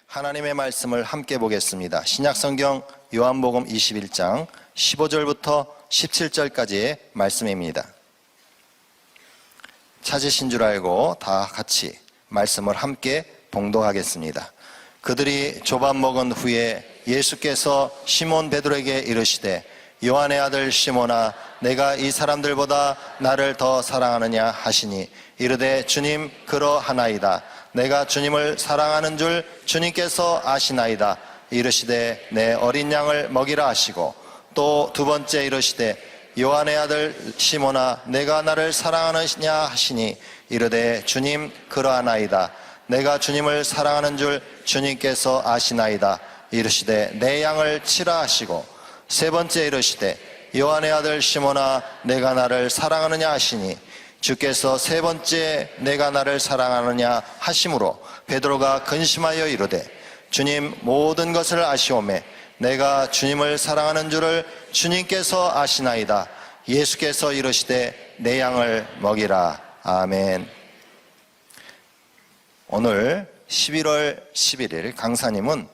하나님의 말씀을 함께 보겠습니다. 신약성경 요한복음 21장 15절부터 17절까지의 말씀입니다. 찾으신 줄 알고 다 같이 말씀을 함께 봉독하겠습니다. 그들이 조밥 먹은 후에 예수께서 시몬 베드로에게 이르시되 요한의 아들 시몬아 내가 이 사람들보다 나를 더 사랑하느냐 하시니 이르되 주님 그러하나이다. 내가 주님을 사랑하는 줄 주님께서 아시나이다. 이르시되 내 어린 양을 먹이라 하시고 또 두 번째 이르시되 요한의 아들 시몬아 내가 나를 사랑하느냐 하시니 이르되 주님 그러하나이다. 내가 주님을 사랑하는 줄 주님께서 아시나이다. 이르시되 내 양을 치라 하시고 세 번째 이르시되 요한의 아들 시몬아 내가 나를 사랑하느냐 하시니 주께서 세 번째 내가 나를 사랑하느냐 하심으로 베드로가 근심하여 이르되 주님 모든 것을 아시오매 내가 주님을 사랑하는 줄을 주님께서 아시나이다. 예수께서 이르시되 내 양을 먹이라. 아멘. 오늘 11월 11일 강사님은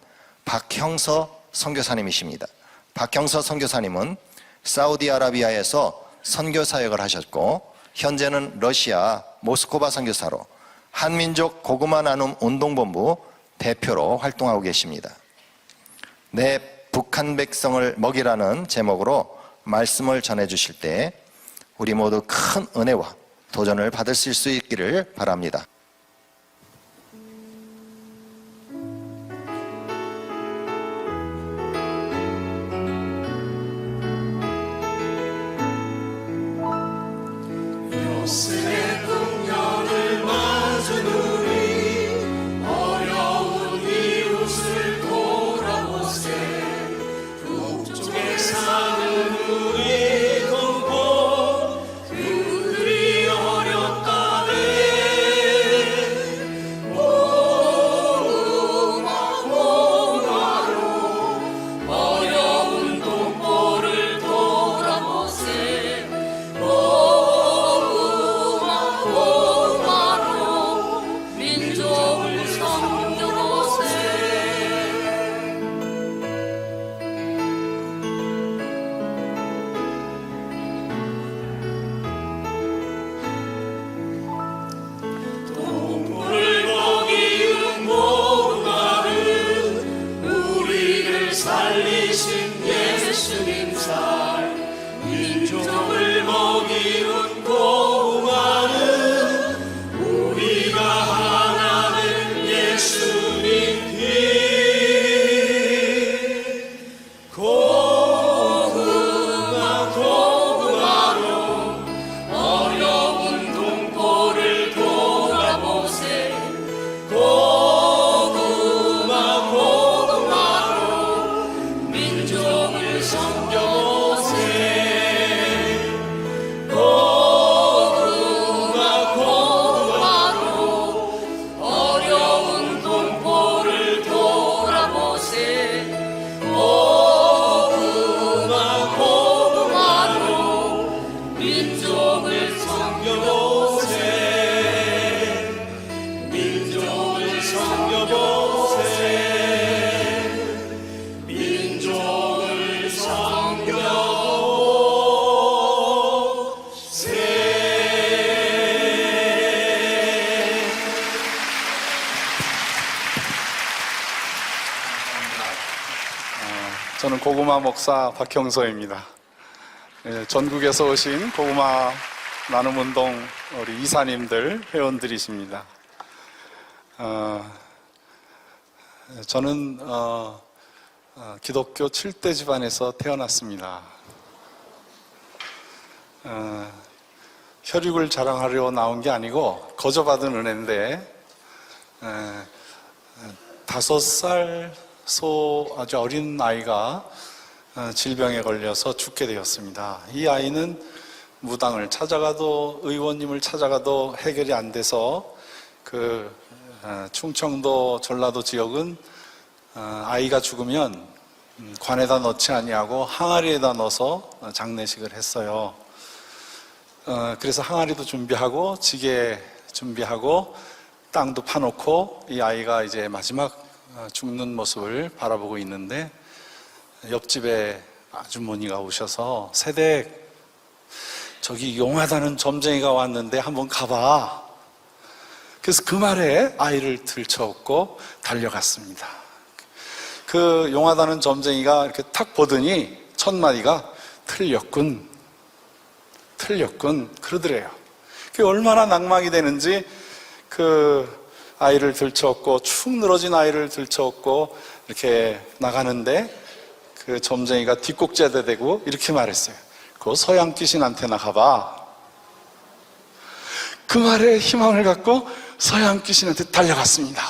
박형서 선교사님이십니다. 박형서 선교사님은 사우디아라비아에서 선교사역을 하셨고 현재는 러시아 모스크바 선교사로 한민족 고구마 나눔 운동본부 대표로 활동하고 계십니다. 내 북한 백성을 먹이라는 제목으로 말씀을 전해주실 때 우리 모두 큰 은혜와 도전을 받으실 수 있기를 바랍니다. 요셉의 풍년을 맞은 우리 어려운 이웃을 돌아보세. 북쪽에 사는 우리 동포 그들이 어렵다네. 고구마 고구마로 어려운 동포를 돌아보세. 살리신 예수님 살 민족을 먹이는 고구마는 우리가 하나는 예수님 길. 고구마 고구마로 어려운 동포를 돌아보세. 고구마 고구마로 민족을 섬겨보세. 고구마 고구마로 어려운 동포를 돌아보세. 고구마 고구마로 민족을 섬겨보세. 민족을 섬겨보세. 민족을 섬겨보세. 저는 고구마 목사 박형서입니다. 전국에서 오신 고구마 나눔운동 우리 이사님들, 회원들이십니다. 저는 기독교 7대 집안에서 태어났습니다. 혈육을 자랑하려 나온 게 아니고 거저받은 은혜인데 5살 아주 어린 아이가 질병에 걸려서 죽게 되었습니다. 이 아이는 무당을 찾아가도 의원님을 찾아가도 해결이 안 돼서 충청도 전라도 지역은 아이가 죽으면 관에다 넣지 아니하고 항아리에다 넣어서 장례식을 했어요. 그래서 항아리도 준비하고 지게 준비하고 땅도 파놓고 이 아이가 이제 마지막 죽는 모습을 바라보고 있는데 옆집에 아주머니가 오셔서 세댁 저기 용하다는 점쟁이가 왔는데 한번 가봐. 그래서 그 말에 아이를 들쳐업고 달려갔습니다. 그 용하다는 점쟁이가 이렇게 탁 보더니 첫 마디가 틀렸군 그러더래요. 그게 얼마나 낭망이 되는지 그 아이를 들쳐업고 축 늘어진 아이를 들쳐업고 이렇게 나가는데 그 점쟁이가 뒷꼭지에다 대고 이렇게 말했어요. 그 서양 귀신한테나 가봐. 그 말에 희망을 갖고 서양 귀신한테 달려갔습니다.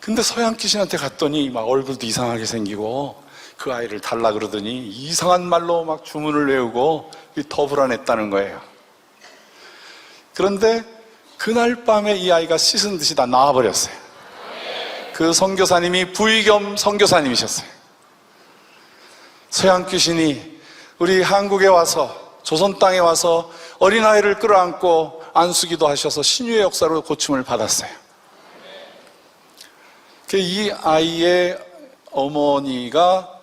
근데 서양 귀신한테 갔더니 막 얼굴도 이상하게 생기고 그 아이를 달라 그러더니 이상한 말로 막 주문을 외우고 더 불안했다는 거예요. 그런데 그날 밤에 이 아이가 씻은 듯이 다 나와버렸어요. 그 선교사님이 부의겸 선교사님이셨어요. 서양 귀신이 우리 한국에 와서 조선 땅에 와서 어린아이를 끌어안고 안수기도 하셔서 신유의 역사로 고침을 받았어요. 이 아이의 어머니가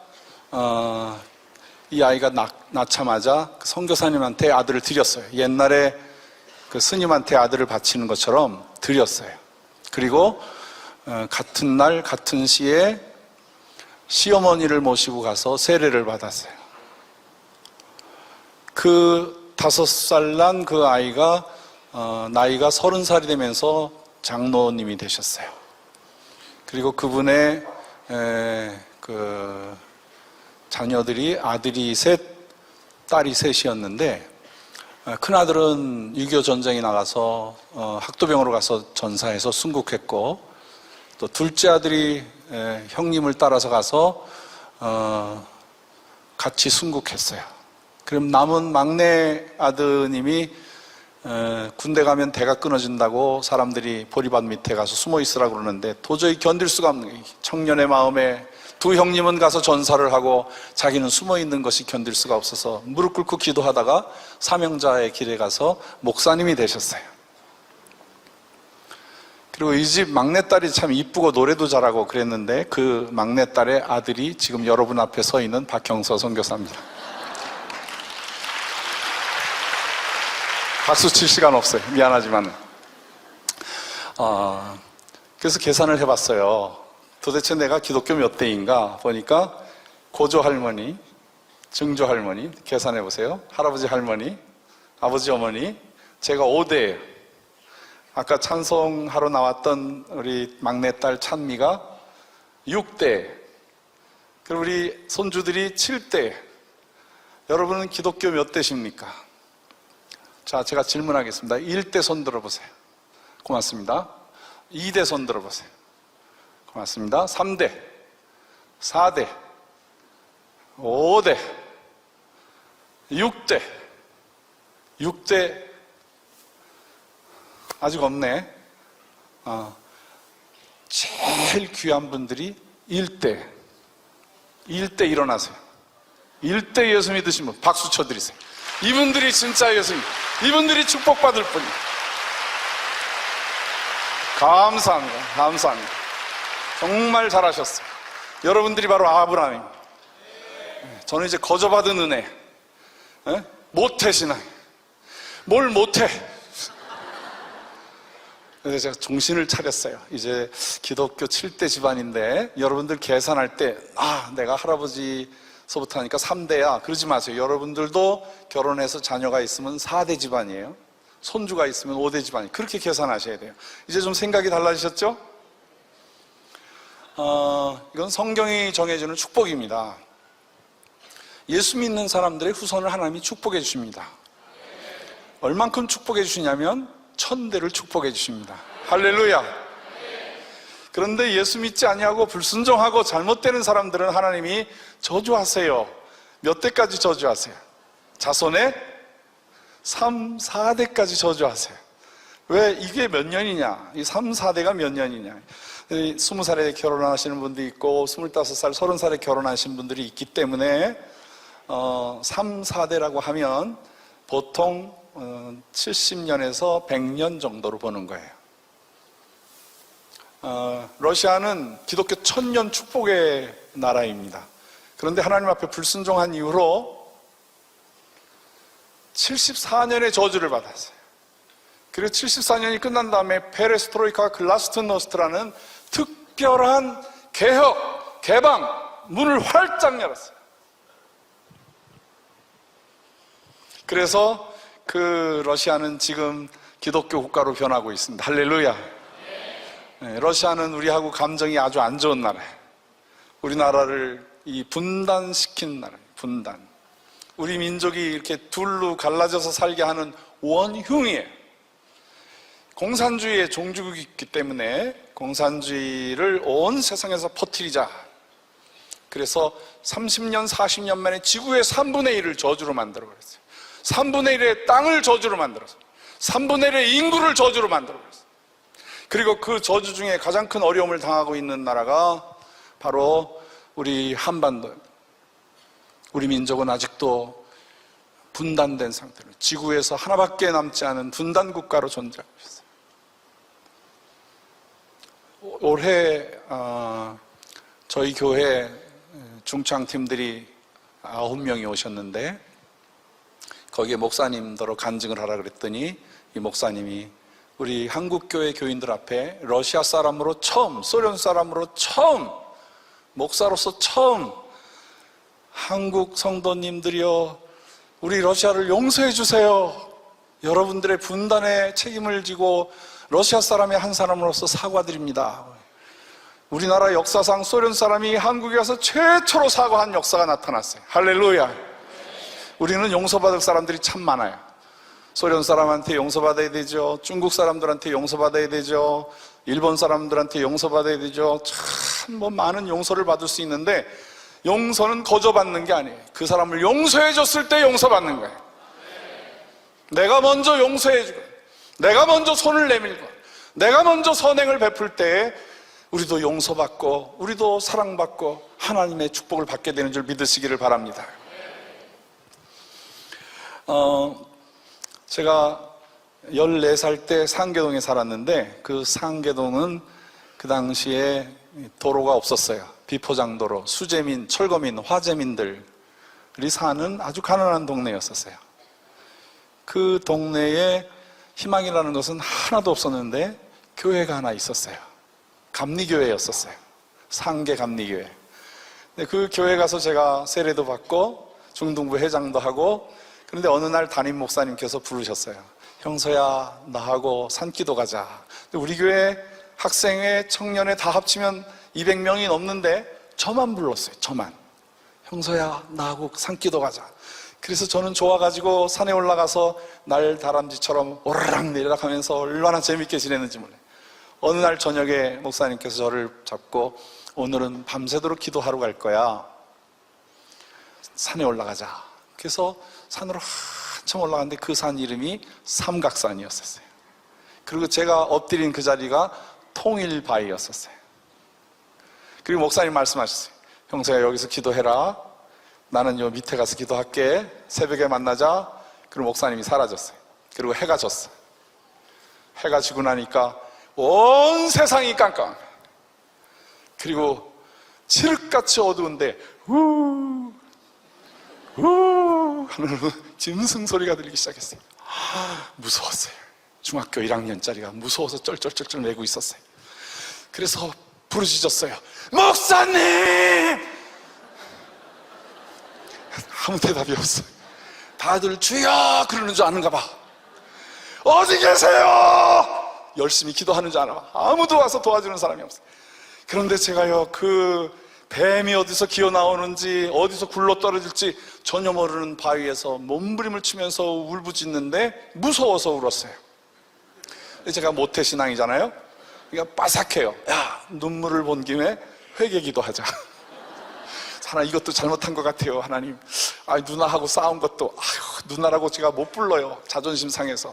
이 아이가 낳자마자 선교사님한테 아들을 드렸어요. 옛날에 그 스님한테 아들을 바치는 것처럼 드렸어요. 그리고 같은 날 같은 시에 시어머니를 모시고 가서 세례를 받았어요. 그 5살 난 그 아이가 나이가 30살이 되면서 장로님이 되셨어요. 그리고 그분의 그 자녀들이 아들이 셋, 딸이 셋이었는데 큰아들은 6.25 전쟁에 나가서 학도병으로 가서 전사해서 순국했고, 또 둘째 아들이 형님을 따라서 가서 같이 순국했어요. 그럼 남은 막내 아드님이 군대 가면 대가 끊어진다고 사람들이 보리밭 밑에 가서 숨어 있으라고 그러는데 도저히 견딜 수가 없는 거예요. 청년의 마음에 두 형님은 가서 전사를 하고 자기는 숨어 있는 것이 견딜 수가 없어서 무릎 꿇고 기도하다가 사명자의 길에 가서 목사님이 되셨어요. 그리고 이 집 막내딸이 참 이쁘고 노래도 잘하고 그랬는데 그 막내딸의 아들이 지금 여러분 앞에 서 있는 박형서 선교사입니다. 박수 칠 시간 없어요. 미안하지만. 그래서 계산을 해봤어요. 도대체 내가 기독교 몇 대인가 보니까 고조 할머니, 증조 할머니 계산해 보세요. 할아버지 할머니, 아버지 어머니, 제가 5대예요. 아까 찬송하러 나왔던 우리 막내딸 찬미가 6대, 그리고 우리 손주들이 7대. 여러분은 기독교 몇 대십니까? 자, 제가 질문하겠습니다. 1대 손 들어보세요. 고맙습니다. 2대 손 들어보세요. 고맙습니다. 3대, 4대, 5대, 6대, 6대, 아직 없네. 제일 귀한 분들이 1대 일어나세요. 1대 예수 믿으신 분 박수 쳐드리세요. 이분들이 진짜 예수님, 이분들이 축복받을 분이에요. 감사합니다. 정말 잘하셨어요. 여러분들이 바로 아브라함입니다. 저는 이제 거저받은 은혜, 모태신앙. 뭘 못해? 그래서 제가 정신을 차렸어요. 이제 기독교 7대 집안인데 여러분들 계산할 때 내가 할아버지서부터 하니까 3대야 그러지 마세요. 여러분들도 결혼해서 자녀가 있으면 4대 집안이에요. 손주가 있으면 5대 집안이에요. 그렇게 계산하셔야 돼요. 이제 좀 생각이 달라지셨죠? 이건 성경이 정해주는 축복입니다. 예수 믿는 사람들의 후손을 하나님이 축복해 주십니다. 얼만큼 축복해 주시냐면 1000대를 축복해 주십니다. 할렐루야. 그런데 예수 믿지 아니하고 불순종하고 잘못되는 사람들은 하나님이 저주하세요. 몇 대까지 저주하세요? 자손의 3, 4대까지 저주하세요. 왜? 이게 몇 년이냐? 이 3, 4대가 몇 년이냐? 20살에 결혼하시는 분도 있고 25살, 30살에 결혼하신 분들이 있기 때문에 3, 4대라고 하면 보통 70년에서 100년 정도로 보는 거예요. 러시아는 기독교 천년 축복의 나라입니다. 그런데 하나님 앞에 불순종한 이후로 74년의 저주를 받았어요. 그리고 74년이 끝난 다음에 페레스트로이카 글라스트노스트라는 특별한 개혁, 개방, 문을 활짝 열었어요. 그래서 그 러시아는 지금 기독교 국가로 변하고 있습니다. 할렐루야. 네, 러시아는 우리하고 감정이 아주 안 좋은 나라예요. 우리나라를 이 분단시킨 나라예요. 분단. 우리 민족이 이렇게 둘로 갈라져서 살게 하는 원흉이에요. 공산주의의 종주국이기 때문에 공산주의를 온 세상에서 퍼뜨리자. 그래서 30년, 40년 만에 지구의 3분의 1을 저주로 만들어버렸어요. 3분의 1의 땅을 저주로 만들었어요. 3분의 1의 인구를 저주로 만들어버렸어요. 그리고 그 저주 중에 가장 큰 어려움을 당하고 있는 나라가 바로 우리 한반도입니다. 우리 민족은 아직도 분단된 상태로 지구에서 하나밖에 남지 않은 분단 국가로 존재하고 있어요. 올해 저희 교회 중창팀들이 9명이 오셨는데 거기에 목사님들로 간증을 하라 그랬더니 이 목사님이 우리 한국교회 교인들 앞에 러시아 사람으로 처음, 소련 사람으로 처음, 목사로서 처음 한국 성도님들이여 우리 러시아를 용서해 주세요. 여러분들의 분단에 책임을 지고 러시아 사람의 한 사람으로서 사과드립니다. 우리나라 역사상 소련 사람이 한국에 와서 최초로 사과한 역사가 나타났어요. 할렐루야. 우리는 용서받을 사람들이 참 많아요. 소련 사람한테 용서받아야 되죠. 중국 사람들한테 용서받아야 되죠. 일본 사람들한테 용서받아야 되죠. 참 많은 용서를 받을 수 있는데 용서는 거저 받는 게 아니에요. 그 사람을 용서해 줬을 때 용서받는 거예요. 내가 먼저 용서해 주고 내가 먼저 손을 내밀고 내가 먼저 선행을 베풀 때 우리도 용서받고 우리도 사랑받고 하나님의 축복을 받게 되는 줄 믿으시기를 바랍니다. 제가 14살 때 상계동에 살았는데 그 상계동은 그 당시에 도로가 없었어요. 비포장도로, 수재민, 철거민, 화재민들이 사는 아주 가난한 동네였었어요. 그 동네에 희망이라는 것은 하나도 없었는데 교회가 하나 있었어요. 감리교회였었어요. 상계 감리교회. 그 교회 가서 제가 세례도 받고 중등부 회장도 하고 그런데 어느 날 담임 목사님께서 부르셨어요. 형서야 나하고 산기도 가자. 우리 교회 학생회 청년회 다 합치면 200명이 넘는데 저만 불렀어요. 저만. 형서야 나하고 산기도 가자. 그래서 저는 좋아가지고 산에 올라가서 날 다람쥐처럼 오르락 내리락 하면서 얼마나 재밌게 지냈는지 몰라요. 어느 날 저녁에 목사님께서 저를 잡고 오늘은 밤새도록 기도하러 갈 거야. 산에 올라가자. 그래서 산으로 한참 올라갔는데 그 산 이름이 삼각산이었었어요. 그리고 제가 엎드린 그 자리가 통일바위였었어요. 그리고 목사님 말씀하셨어요. 형제야 여기서 기도해라. 나는 요 밑에 가서 기도할게. 새벽에 만나자. 그리고 목사님이 사라졌어요. 그리고 해가 졌어요. 해가 지고 나니까 온 세상이 깜깜한 거예요. 그리고 칠흑같이 어두운데 하는 짐승 소리가 들리기 시작했어요. 무서웠어요. 중학교 1학년짜리가 무서워서 쩔쩔쩔쩔 매고 있었어요. 그래서 부르짖었어요. 목사님! 아무 대답이 없어요. 다들 주여 그러는 줄 아는가 봐. 어디 계세요? 열심히 기도하는 줄 아나 봐. 아무도 와서 도와주는 사람이 없어요. 그런데 제가요 그 뱀이 어디서 기어 나오는지 어디서 굴러 떨어질지 전혀 모르는 바위에서 몸부림을 치면서 울부짖는데 무서워서 울었어요. 제가 모태신앙이잖아요. 그러니까 빠삭해요. 야 눈물을 본 김에 회개기도 하자. 하나님 이것도 잘못한 것 같아요. 하나님 누나하고 싸운 것도 누나라고 제가 못 불러요. 자존심 상해서.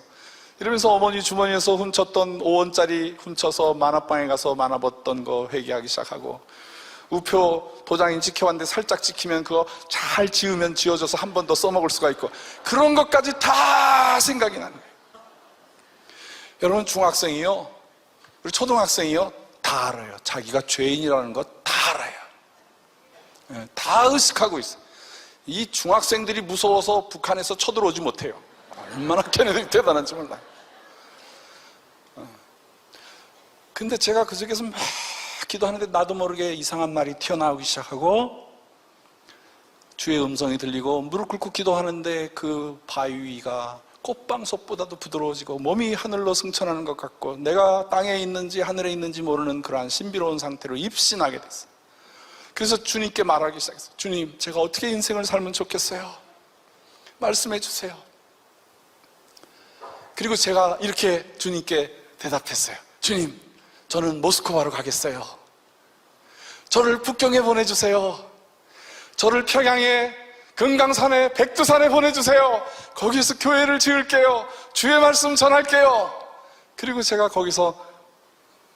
이러면서 어머니 주머니에서 훔쳤던 5원짜리 훔쳐서 만화방에 가서 만화 봤던 거 회개하기 시작하고 우표 도장인 찍혀왔는데 살짝 찍히면 그거 잘 지으면 지워져서 한 번 더 써먹을 수가 있고 그런 것까지 다 생각이 나는 거예요. 여러분 중학생이요 우리 초등학생이요 다 다 알아요. 자기가 죄인이라는 것 다 알아요. 예, 다 의식하고 있어요. 이 중학생들이 무서워서 북한에서 쳐들어오지 못해요. 얼마나 걔네들이 대단한지 몰라요. 근데 제가 그 속에서 막 기도하는데 나도 모르게 이상한 말이 튀어나오기 시작하고 주의 음성이 들리고 무릎 꿇고 기도하는데 그 바위가 꽃방석보다도 부드러워지고 몸이 하늘로 승천하는 것 같고 내가 땅에 있는지 하늘에 있는지 모르는 그러한 신비로운 상태로 입신하게 됐어요. 그래서 주님께 말하기 시작했어요. 주님, 제가 어떻게 인생을 살면 좋겠어요? 말씀해 주세요. 그리고 제가 이렇게 주님께 대답했어요. 주님, 저는 모스크바로 가겠어요. 저를 북경에 보내주세요. 저를 평양에, 금강산에, 백두산에 보내주세요. 거기서 교회를 지을게요. 주의 말씀 전할게요. 그리고 제가 거기서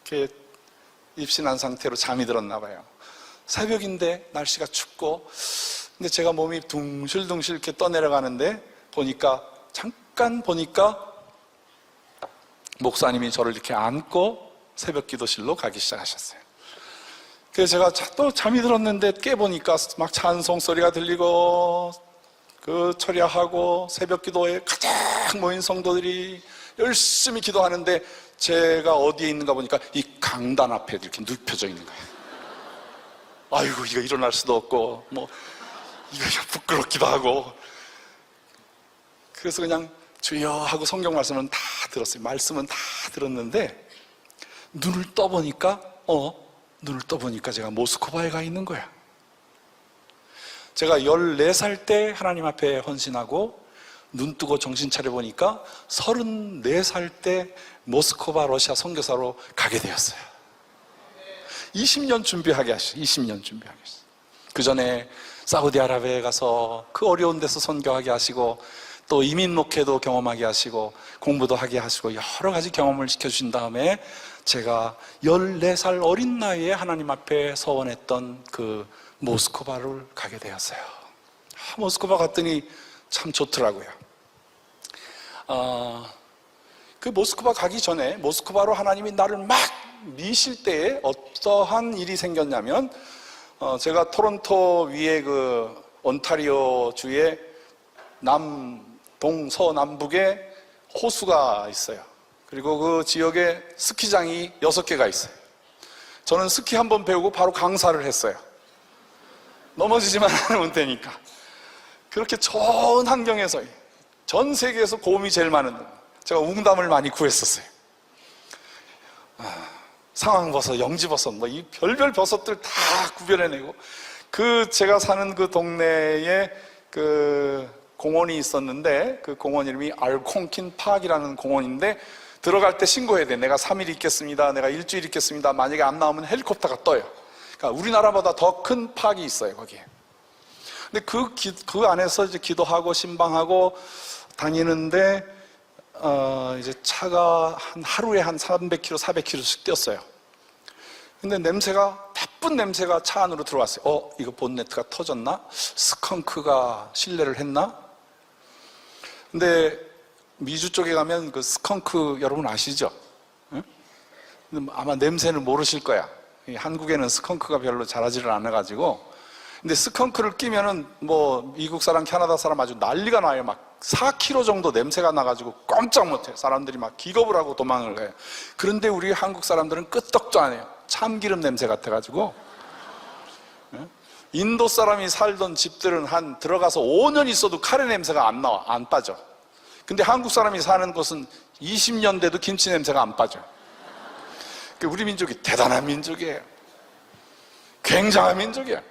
이렇게 입신한 상태로 잠이 들었나 봐요. 새벽인데 날씨가 춥고, 근데 제가 몸이 둥실둥실 이렇게 떠내려가는데 잠깐 보니까 목사님이 저를 이렇게 안고 새벽 기도실로 가기 시작하셨어요. 그래서 제가 또 잠이 들었는데 깨보니까 막 찬송 소리가 들리고 그 철야하고 새벽 기도에 가장 모인 성도들이 열심히 기도하는데 제가 어디에 있는가 보니까 이 강단 앞에 이렇게 눕혀져 있는 거예요. 아이고, 이거 일어날 수도 없고 뭐 이거 부끄럽기도 하고, 그래서 그냥 주여 하고 성경 말씀은 다 들었어요. 말씀은 다 들었는데 눈을 떠보니까 제가 모스크바에 가 있는 거야. 제가 14살 때 하나님 앞에 헌신하고 눈 뜨고 정신 차려보니까 34살 때 모스크바 러시아 선교사로 가게 되었어요. 20년 준비하게 하셨어요. 20년 준비하게 하셨어요. 그 전에 사우디아라비아에 가서 그 어려운 데서 선교하게 하시고 또 이민 목회도 경험하게 하시고 공부도 하게 하시고 여러 가지 경험을 시켜주신 다음에 제가 14살 어린 나이에 하나님 앞에 서원했던 그 모스크바를 가게 되었어요. 모스크바 갔더니 참 좋더라고요. 그 모스크바 가기 전에 모스크바로 하나님이 나를 막 미실 때에 어떠한 일이 생겼냐면, 제가 토론토 위에 그 온타리오 주의 동서남북에 호수가 있어요. 그리고 그 지역에 스키장이 6개가 있어요. 저는 스키 한번 배우고 바로 강사를 했어요. 넘어지지만 않으면 되니까. 그렇게 좋은 환경에서 전 세계에서 고음이 제일 많은, 제가 웅담을 많이 구했었어요. 상황버섯, 영지버섯, 뭐 이 별별 버섯들 다 구별해내고, 제가 사는 그 동네에 그 공원이 있었는데 그 공원 이름이 알콩킨 파크이라는 공원인데 들어갈 때 신고해야 돼. 내가 3일 있겠습니다. 내가 일주일 있겠습니다. 만약에 안 나오면 헬리콥터가 떠요. 그러니까 우리나라보다 더 큰 파크이 있어요, 거기에. 근데 그 안에서 이제 기도하고 신방하고 다니는데, 이제 차가 하루에 한 300km, 400km씩 뛰었어요. 근데 나쁜 냄새가 차 안으로 들어왔어요. 이거 본네트가 터졌나? 스컹크가 실내를 했나? 근데 미주 쪽에 가면 그 스컹크 여러분 아시죠? 응? 아마 냄새는 모르실 거야. 한국에는 스컹크가 별로 자라지를 않아가지고. 근데 스컹크를 끼면은 뭐 미국 사람, 캐나다 사람 아주 난리가 나요. 막 4km 정도 냄새가 나가지고 꼼짝 못해요. 사람들이 막 기겁을 하고 도망을 가요. 그런데 우리 한국 사람들은 끄떡도 안 해요. 참기름 냄새 같아가지고. 인도 사람이 살던 집들은 들어가서 5년 있어도 카레 냄새가 안 나와, 안 빠져. 근데 한국 사람이 사는 곳은 20년 돼도 김치 냄새가 안 빠져. 우리 민족이 대단한 민족이에요. 굉장한 민족이에요.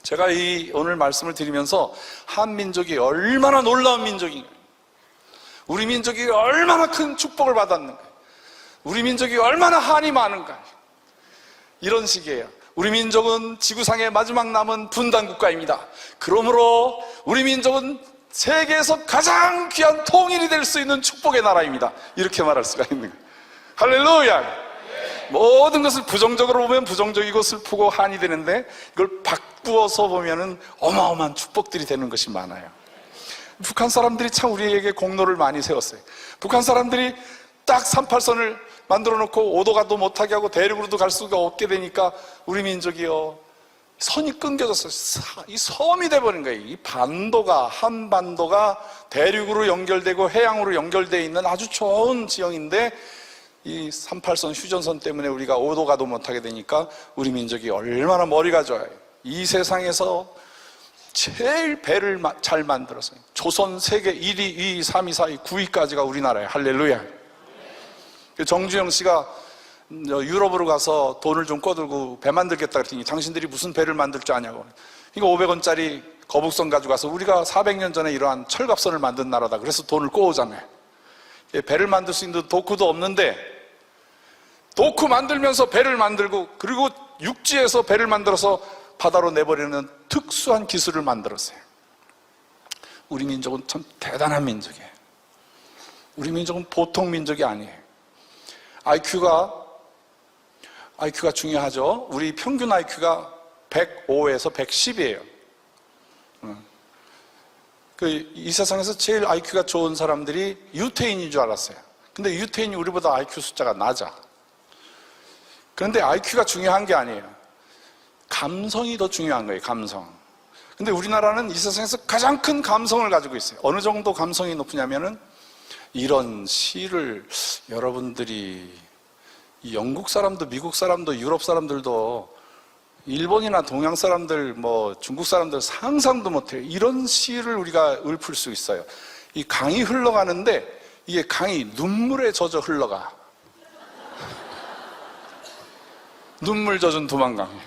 제가 오늘 말씀을 드리면서 한민족이 얼마나 놀라운 민족인가, 우리 민족이 얼마나 큰 축복을 받았는가, 우리 민족이 얼마나 한이 많은가, 이런 식이에요. 우리 민족은 지구상의 마지막 남은 분단국가입니다. 그러므로 우리 민족은 세계에서 가장 귀한 통일이 될 수 있는 축복의 나라입니다. 이렇게 말할 수가 있는 거예요. 할렐루야! 모든 것을 부정적으로 보면 부정적이고 슬프고 한이 되는데 이걸 바꾸어서 보면은 어마어마한 축복들이 되는 것이 많아요. 북한 사람들이 참 우리에게 공로를 많이 세웠어요. 북한 사람들이 딱 38선을 만들어 놓고 오도가도 못하게 하고 대륙으로도 갈 수가 없게 되니까 우리 민족이요, 선이 끊겨졌어요. 이 섬이 돼버린 거예요. 이 반도가, 한반도가 대륙으로 연결되고 해양으로 연결되어 있는 아주 좋은 지형인데 이 38선 휴전선 때문에 우리가 오도가도 못하게 되니까 우리 민족이 얼마나 머리가 좋아요. 이 세상에서 제일 배를 잘 만들었어요. 조선 세계 1위, 2위, 3위, 4위, 9위까지가 우리나라예요. 할렐루야. 정주영 씨가 유럽으로 가서 돈을 좀 꿔들고 배 만들겠다 그랬더니 당신들이 무슨 배를 만들 줄 아냐고. 그러니까 500원짜리 거북선 가지고 가서 우리가 400년 전에 이러한 철갑선을 만든 나라다. 그래서 돈을 꼬우잖아요. 배를 만들 수 있는 도쿠도 없는데 도쿠 만들면서 배를 만들고 그리고 육지에서 배를 만들어서 바다로 내버리는 특수한 기술을 만들었어요. 우리 민족은 참 대단한 민족이에요. 우리 민족은 보통 민족이 아니에요. IQ가 중요하죠. 우리 평균 IQ가 105에서 110이에요. 이 세상에서 제일 IQ가 좋은 사람들이 유태인인 줄 알았어요. 근데 유태인이 우리보다 IQ 숫자가 낮아. 그런데 IQ가 중요한 게 아니에요. 감성이 더 중요한 거예요. 감성. 근데 우리나라는 이 세상에서 가장 큰 감성을 가지고 있어요. 어느 정도 감성이 높으냐면은 이런 시를 여러분들이 영국 사람도 미국 사람도 유럽 사람들도 일본이나 동양 사람들 중국 사람들 상상도 못해요. 이런 시를 우리가 읊을 수 있어요. 이 강이 흘러가는데 이게 강이 눈물에 젖어 흘러가. 눈물 젖은 두만강.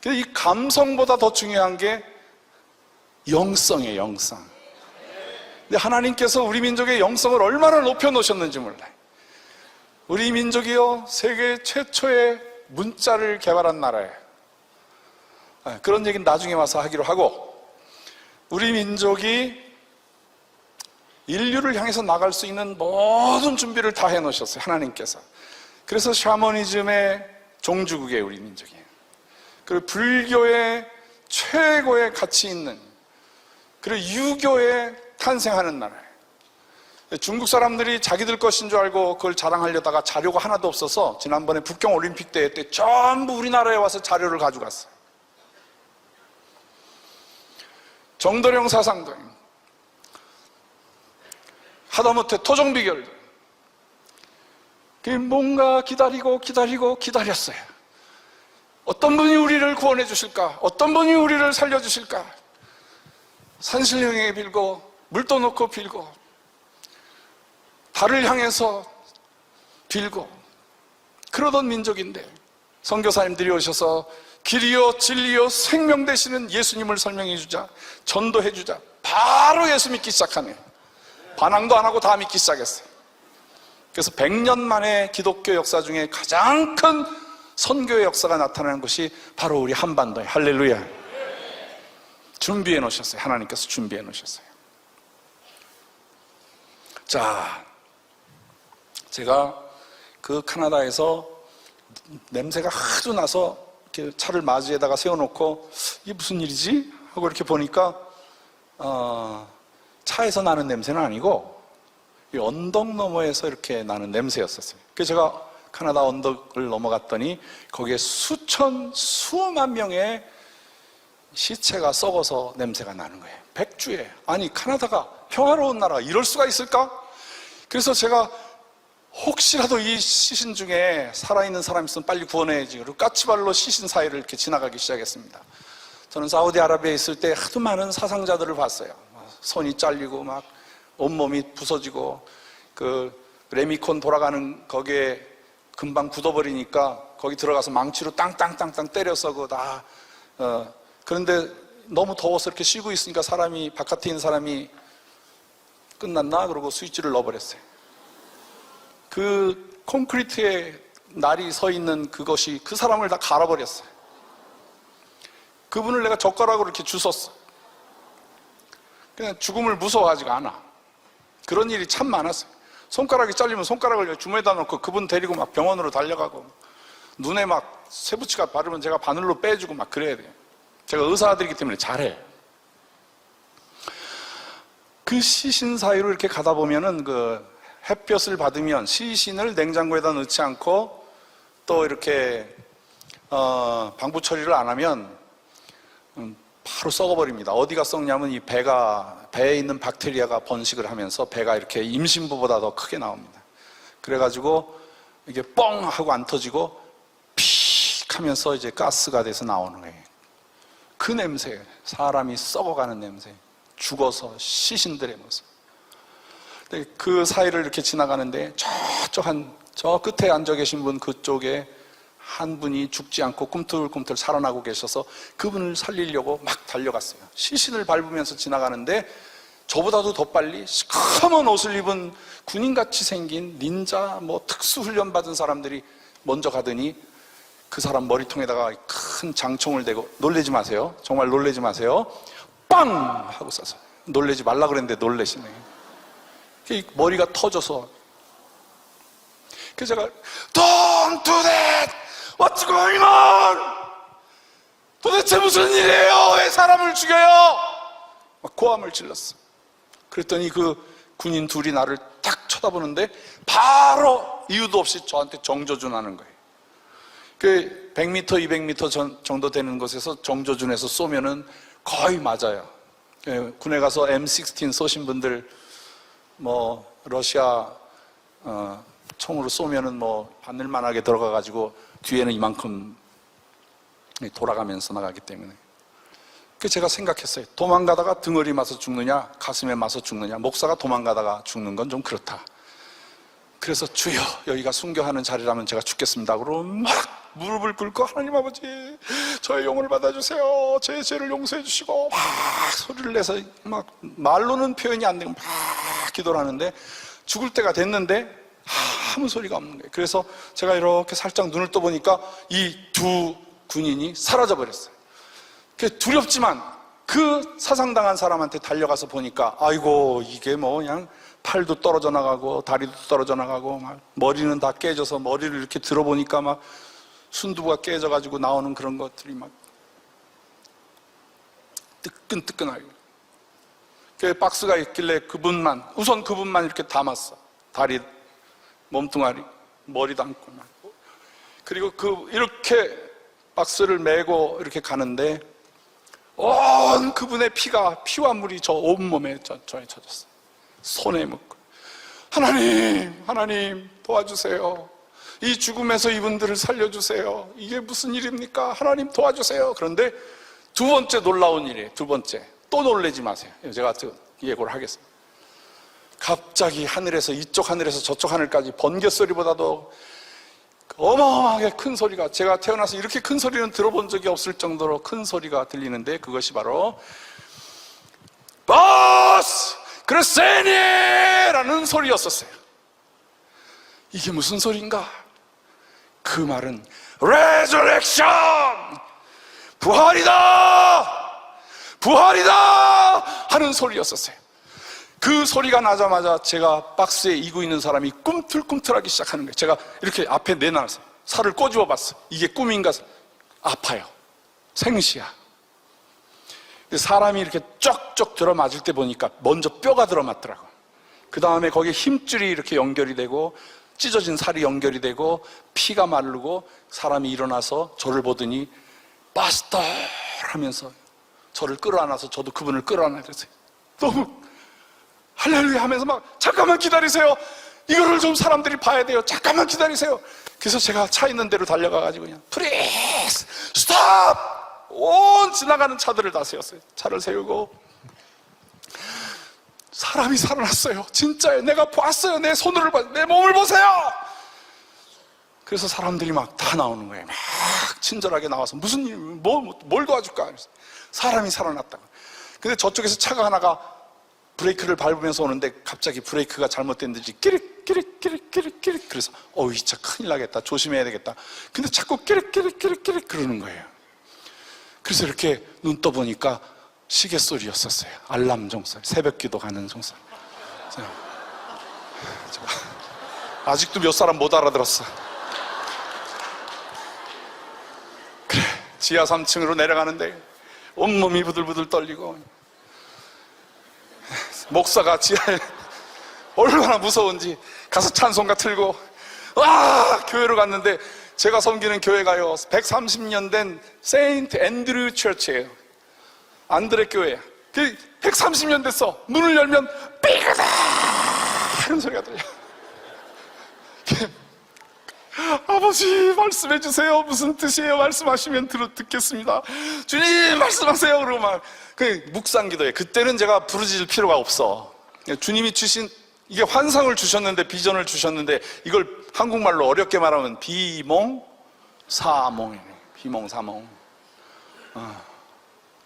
이 감성보다 더 중요한 게 영성이에요. 영성. 근데 하나님께서 우리 민족의 영성을 얼마나 높여놓으셨는지 몰라요. 우리 민족이요, 세계 최초의 문자를 개발한 나라예요. 그런 얘기는 나중에 와서 하기로 하고, 우리 민족이 인류를 향해서 나갈 수 있는 모든 준비를 다 해놓으셨어요. 하나님께서. 그래서 샤머니즘의 종주국이에요. 우리 민족이. 그리고 불교의 최고의 가치 있는, 그리고 유교에 탄생하는 나라예요. 중국 사람들이 자기들 것인 줄 알고 그걸 자랑하려다가 자료가 하나도 없어서 지난번에 북경 올림픽 대회 때 전부 우리나라에 와서 자료를 가져갔어요. 정도령 사상도 하다못해 토종비결도 뭔가 기다렸어요. 어떤 분이 우리를 구원해 주실까? 어떤 분이 우리를 살려주실까? 산신령에게 빌고 물도 넣고 빌고 달을 향해서 빌고 그러던 민족인데 선교사님들이 오셔서 길이요 진리요 생명 되시는 예수님을 설명해 주자, 전도해 주자. 바로 예수 믿기 시작하네요. 반항도 안 하고 다 믿기 시작했어요. 그래서 100년 만에 기독교 역사 중에 가장 큰 선교의 역사가 나타나는 것이 바로 우리 한반도예요. 할렐루야. 준비해 놓으셨어요. 하나님께서 준비해 놓으셨어요. 자, 제가 그 카나다에서 냄새가 하도 나서 이렇게 차를 맞이에다가 세워놓고 이게 무슨 일이지? 하고 이렇게 보니까 차에서 나는 냄새는 아니고 이 언덕 너머에서 이렇게 나는 냄새였었어요. 그래서 제가 카나다 언덕을 넘어갔더니 거기에 수만 명의 시체가 썩어서 냄새가 나는 거예요. 백주에. 아니 카나다가 평화로운 나라가 이럴 수가 있을까? 그래서 제가 혹시라도 이 시신 중에 살아있는 사람이 있으면 빨리 구원해야지. 그리고 까치발로 시신 사이를 이렇게 지나가기 시작했습니다. 저는 사우디아라비아에 있을 때 하도 많은 사상자들을 봤어요. 손이 잘리고 막 온몸이 부서지고 그 레미콘 돌아가는 거기에 금방 굳어버리니까 거기 들어가서 망치로 땅땅땅땅 때려서 그런데 너무 더워서 이렇게 쉬고 있으니까 사람이 바깥에 있는 사람이 끝났나? 그러고 스위치를 넣어버렸어요. 그 콘크리트에 날이 서 있는 그것이 그 사람을 다 갈아버렸어요. 그분을 내가 젓가락으로 이렇게 주웠어. 그냥 죽음을 무서워하지가 않아. 그런 일이 참 많았어요. 손가락이 잘리면 손가락을 주머니에다 놓고 그분 데리고 막 병원으로 달려가고 눈에 막 쇠붙이가 바르면 제가 바늘로 빼주고 막 그래야 돼요. 제가 의사 아들이기 때문에 잘해. 그 시신 사이로 이렇게 가다 보면은 그 햇볕을 받으면 시신을 냉장고에다 넣지 않고 또 이렇게 방부 처리를 안 하면 바로 썩어버립니다. 어디가 썩냐면 이 배에 있는 박테리아가 번식을 하면서 배가 이렇게 임신부보다 더 크게 나옵니다. 그래가지고 이게 뻥 하고 안 터지고 픽 하면서 이제 가스가 돼서 나오는 거예요. 그 냄새, 사람이 썩어가는 냄새, 죽어서 시신들의 모습. 그 사이를 이렇게 지나가는데 저 끝에 앉아 계신 분 그쪽에 한 분이 죽지 않고 꿈틀꿈틀 살아나고 계셔서 그분을 살리려고 막 달려갔어요. 시신을 밟으면서 지나가는데 저보다도 더 빨리 시커먼 옷을 입은 군인같이 생긴 닌자 특수훈련 받은 사람들이 먼저 가더니 그 사람 머리통에다가 큰 장총을 대고, 놀래지 마세요, 정말 놀래지 마세요, 빵 하고 쐈어요. 놀래지 말라 그랬는데 놀래시네. 머리가 터져서. 그래서 제가 Don't do that! What's going on? 도대체 무슨 일이에요? 왜 사람을 죽여요? 막 고함을 질렀어. 그랬더니 그 군인 둘이 나를 딱 쳐다보는데 바로 이유도 없이 저한테 정조준하는 거예요. 그 100m, 200m 정도 되는 곳에서 정조준에서 쏘면은 거의 맞아요. 군에 가서 M16 쏘신 분들 러시아 총으로 쏘면은 바늘만하게 들어가가지고 뒤에는 이만큼 돌아가면서 나가기 때문에. 그래서 제가 생각했어요. 도망가다가 등어리 맞아 죽느냐, 가슴에 맞아 죽느냐. 목사가 도망가다가 죽는 건 좀 그렇다. 그래서 주여, 여기가 순교하는 자리라면 제가 죽겠습니다. 그러고 막 무릎을 꿇고 하나님 아버지, 저의 영혼을 받아주세요. 제 죄를 용서해 주시고 막 소리를 내서 막 말로는 표현이 안 되고 막 기도를 하는데 죽을 때가 됐는데 아무 소리가 없는 거예요. 그래서 제가 이렇게 살짝 눈을 떠보니까 이 두 군인이 사라져 버렸어요. 두렵지만 그 사상당한 사람한테 달려가서 보니까 아이고, 이게 그냥 팔도 떨어져 나가고 다리도 떨어져 나가고 막 머리는 다 깨져서, 머리를 이렇게 들어보니까 막 순두부가 깨져가지고 나오는 그런 것들이 막 뜨끈뜨끈하게. 그 박스가 있길래 우선 그분만 이렇게 담았어. 다리, 몸뚱아리, 머리 담고. 그리고 이렇게 박스를 메고 이렇게 가는데 온 그분의 피와 물이 저 온몸에 저에 젖었어요. 손에 묻고 하나님 도와주세요. 이 죽음에서 이분들을 살려주세요. 이게 무슨 일입니까? 하나님 도와주세요. 그런데 두 번째 놀라운 일이에요. 두 번째, 또 놀라지 마세요. 제가 예고를 하겠습니다. 갑자기 하늘에서, 이쪽 하늘에서 저쪽 하늘까지 번개 소리보다도 어마어마하게 큰 소리가, 제가 태어나서 이렇게 큰 소리는 들어본 적이 없을 정도로 큰 소리가 들리는데, 그것이 바로 보스 크레세니라는 소리였었어요. 이게 무슨 소리인가? 그 말은 레저렉션, 부활이다 하는 소리였었어요. 그 소리가 나자마자 제가 박스에 이고 있는 사람이 꿈틀꿈틀하기 시작하는 거예요. 제가 이렇게 앞에 내놨어요. 살을 꼬집어 봤어요. 이게 꿈인가? 아파요. 생시야. 사람이 이렇게 쩍쩍 들어맞을 때 보니까 먼저 뼈가 들어맞더라고요. 그 다음에 거기에 힘줄이 이렇게 연결이 되고 찢어진 살이 연결이 되고 피가 마르고 사람이 일어나서 저를 보더니 파스터 하면서 저를 끌어안아서 저도 그분을 끌어안았어요. 너무 할렐루야 하면서 막 잠깐만 기다리세요. 이거를 좀 사람들이 봐야 돼요. 잠깐만 기다리세요. 그래서 제가 차 있는 데로 달려가가지고 그냥 플리즈 스톱! 온 지나가는 차들을 다 세웠어요. 차를 세우고 사람이 살아났어요. 진짜예요. 내가 봤어요. 내 손으로 봤어요. 내 몸을 보세요. 그래서 사람들이 막 다 나오는 거예요. 막 친절하게 나와서 무슨 일, 뭘 도와줄까? 그래서 사람이 살아났다고. 근데 저쪽에서 차가 하나가 브레이크를 밟으면서 오는데 갑자기 브레이크가 잘못됐는지 끼릭 그래서 이 차 큰일 나겠다, 조심해야 되겠다. 근데 자꾸 끼릭 그러는 거예요. 그래서 이렇게 눈 떠보니까 시계 소리였었어요. 알람 종소리, 새벽 기도 가는 종소리. 아직도 몇 사람 못 알아들었어. 그래, 지하 3층으로 내려가는데 온몸이 부들부들 떨리고 목사가 지하에 얼마나 무서운지 가서 찬송가 틀고 교회로 갔는데, 제가 섬기는 교회가요 130년 된 세인트 앤드류 처치예요. 안드레 교회. 130년 됐어. 문을 열면 삐그다 하는 소리가 들려. 아버지 말씀해 주세요. 무슨 뜻이에요? 말씀하시면 듣겠습니다. 주님 말씀하세요. 그러고 막 묵상 기도해. 그때는 제가 부르짖을 필요가 없어. 주님이 주신, 이게 환상을 주셨는데, 비전을 주셨는데, 이걸 한국말로 어렵게 말하면 비몽사몽이네. 비몽사몽.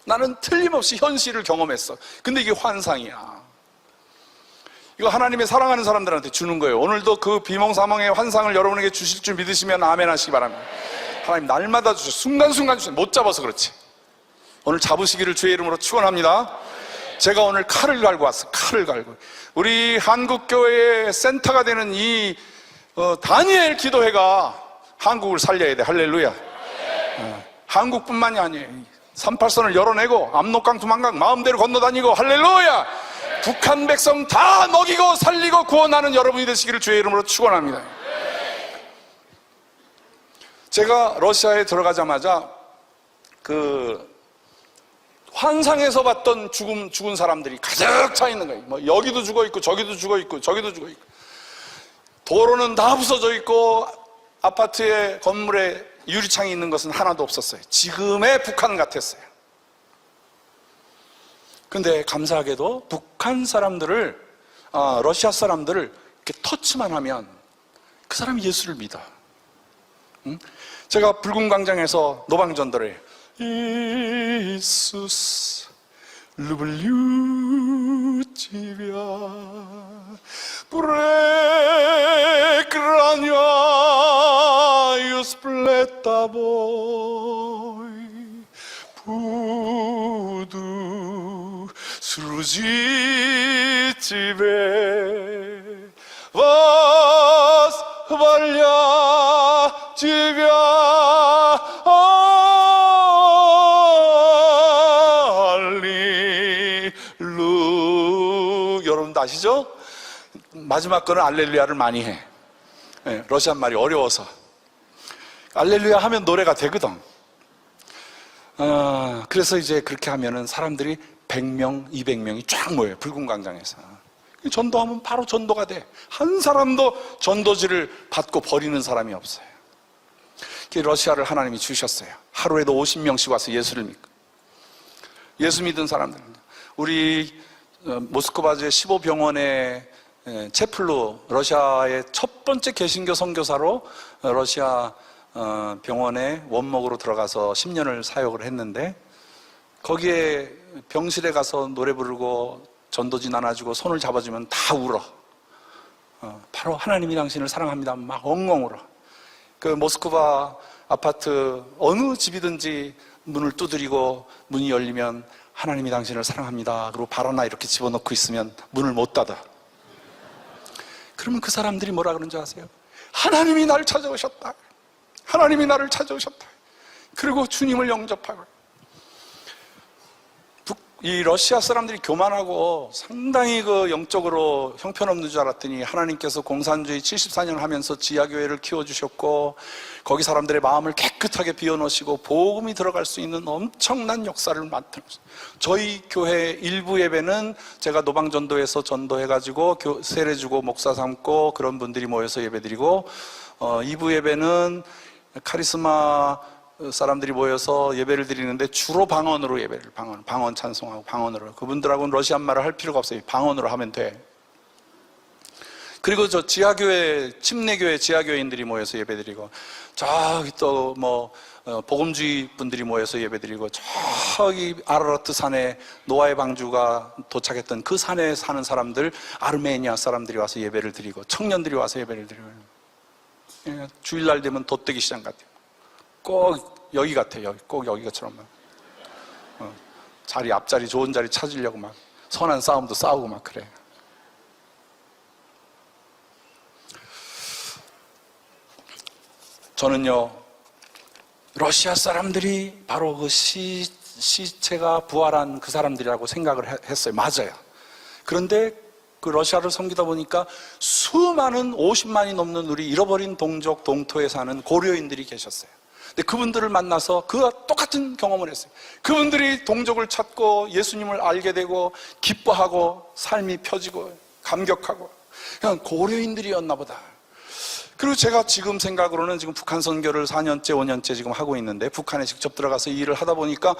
나는 틀림없이 현실을 경험했어. 근데 이게 환상이야. 이거 하나님의 사랑하는 사람들한테 주는 거예요. 오늘도 그 비몽사몽의 환상을 여러분에게 주실 줄 믿으시면 아멘 하시기 바랍니다. 하나님 날마다 주셔. 순간순간 주셔. 못 잡아서 그렇지. 오늘 잡으시기를 주의 이름으로 축원합니다. 제가 오늘 칼을 갈고 왔어요. 칼을 갈고. 우리 한국교회의 센터가 되는 이 다니엘 기도회가 한국을 살려야 돼. 할렐루야. 한국뿐만이 아니에요. 38선을 열어내고 압록강 두만강 마음대로 건너다니고, 할렐루야. 북한 백성 다 먹이고 살리고 구원하는 여러분이 되시기를 주의 이름으로 축원합니다. 제가 러시아에 들어가자마자 그 환상에서 봤던 죽은 사람들이 가득 차 있는 거예요. 뭐 여기도 죽어 있고 저기도 죽어 있고 저기도 죽어 있고, 도로는 다 부서져 있고 아파트의 건물에 유리창이 있는 것은 하나도 없었어요. 지금의 북한 같았어요. 근데 감사하게도 북한 사람들을, 러시아 사람들을 이렇게 터치만 하면 그 사람이 예수를 믿어. 제가 붉은 광장에서 노방전도를 해요. 이수스 люблю тебя преклоняюсь пред тобой буду служить тебе восхваля тебя 여러분도 아시죠? 마지막 거는 알렐루야를 많이 해. 러시아 말이 어려워서. 알렐루야 하면 노래가 되거든. 그래서 이제 그렇게 하면은 사람들이 100명, 200명이 쫙 모여요. 붉은 광장에서. 전도하면 바로 전도가 돼. 한 사람도 전도지를 받고 버리는 사람이 없어요. 러시아를 하나님이 주셨어요. 하루에도 50명씩 와서 예수를 믿고. 예수 믿은 사람들. 우리 모스크바주의 15병원의 체플로, 러시아의 첫 번째 개신교 선교사로 러시아 병원에 원목으로 들어가서 10년을 사역을 했는데, 거기에 병실에 가서 노래 부르고 전도지 나눠주고 손을 잡아주면 다 울어. 바로 하나님이 당신을 사랑합니다 막 엉엉 울어. 그 모스크바 아파트 어느 집이든지 문을 두드리고 문이 열리면 하나님이 당신을 사랑합니다 그리고 발 하나 이렇게 집어넣고 있으면 문을 못 닫아. 그러면 그 사람들이 뭐라 그러는지 아세요? 하나님이 나를 찾아오셨다. 하나님이 나를 찾아오셨다. 그리고 주님을 영접하고. 이 러시아 사람들이 교만하고 상당히 그 영적으로 형편없는 줄 알았더니, 하나님께서 공산주의 74년 하면서 지하교회를 키워주셨고, 거기 사람들의 마음을 깨끗하게 비워놓으시고 복음이 들어갈 수 있는 엄청난 역사를 만들었어요. 저희 교회 일부 예배는 제가 노방전도에서 전도해가지고 세례주고 목사 삼고 그런 분들이 모여서 예배드리고, 2부 예배는 카리스마 사람들이 모여서 예배를 드리는데 주로 방언으로 예배를, 방언 찬송하고 방언으로. 그분들하고는 러시안 말을 할 필요가 없어요. 방언으로 하면 돼. 그리고 저 지하교회, 침례교회 지하교회인들이 모여서 예배드리고, 저기 또 뭐 복음주의 분들이 모여서 예배드리고, 저기 아라라트 산에 노아의 방주가 도착했던 그 산에 사는 사람들, 아르메니아 사람들이 와서 예배를 드리고, 청년들이 와서 예배를 드리고. 주일날 되면 돗대기 시장 같아요. 꼭 여기 같아요. 꼭 여기가처럼 막 자리, 앞자리 좋은 자리 찾으려고 막 선한 싸움도 싸우고 막 그래. 저는요, 러시아 사람들이 바로 그 시체가 부활한 그 사람들이라고 생각을 했어요. 맞아요. 그런데 그 러시아를 섬기다 보니까 수많은 50만이 넘는 우리 잃어버린 동족, 동토에 사는 고려인들이 계셨어요. 근데 그분들을 만나서 그와 똑같은 경험을 했어요. 그분들이 동족을 찾고 예수님을 알게 되고 기뻐하고 삶이 펴지고 감격하고, 그냥 고려인들이었나 보다. 그리고 제가 지금 생각으로는 지금 북한 선교를 4년째 5년째 지금 하고 있는데, 북한에 직접 들어가서 이 일을 하다 보니까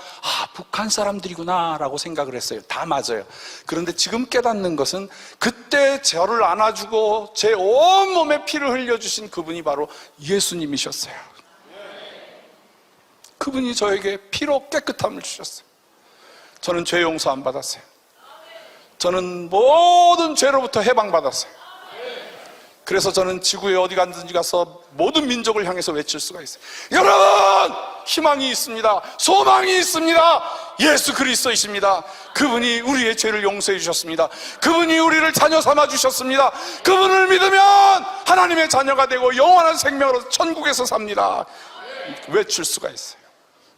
북한 사람들이구나 라고 생각을 했어요. 다 맞아요. 그런데 지금 깨닫는 것은 그때 저를 안아주고 제 온몸에 피를 흘려주신 그분이 바로 예수님이셨어요. 그분이 저에게 피로 깨끗함을 주셨어요. 저는 죄 용서 안 받았어요. 저는 모든 죄로부터 해방받았어요. 그래서 저는 지구에 어디 가든지 가서 모든 민족을 향해서 외칠 수가 있어요. 여러분! 희망이 있습니다. 소망이 있습니다. 예수 그리스도이십니다. 그분이 우리의 죄를 용서해 주셨습니다. 그분이 우리를 자녀 삼아 주셨습니다. 그분을 믿으면 하나님의 자녀가 되고 영원한 생명으로 천국에서 삽니다. 외칠 수가 있어요.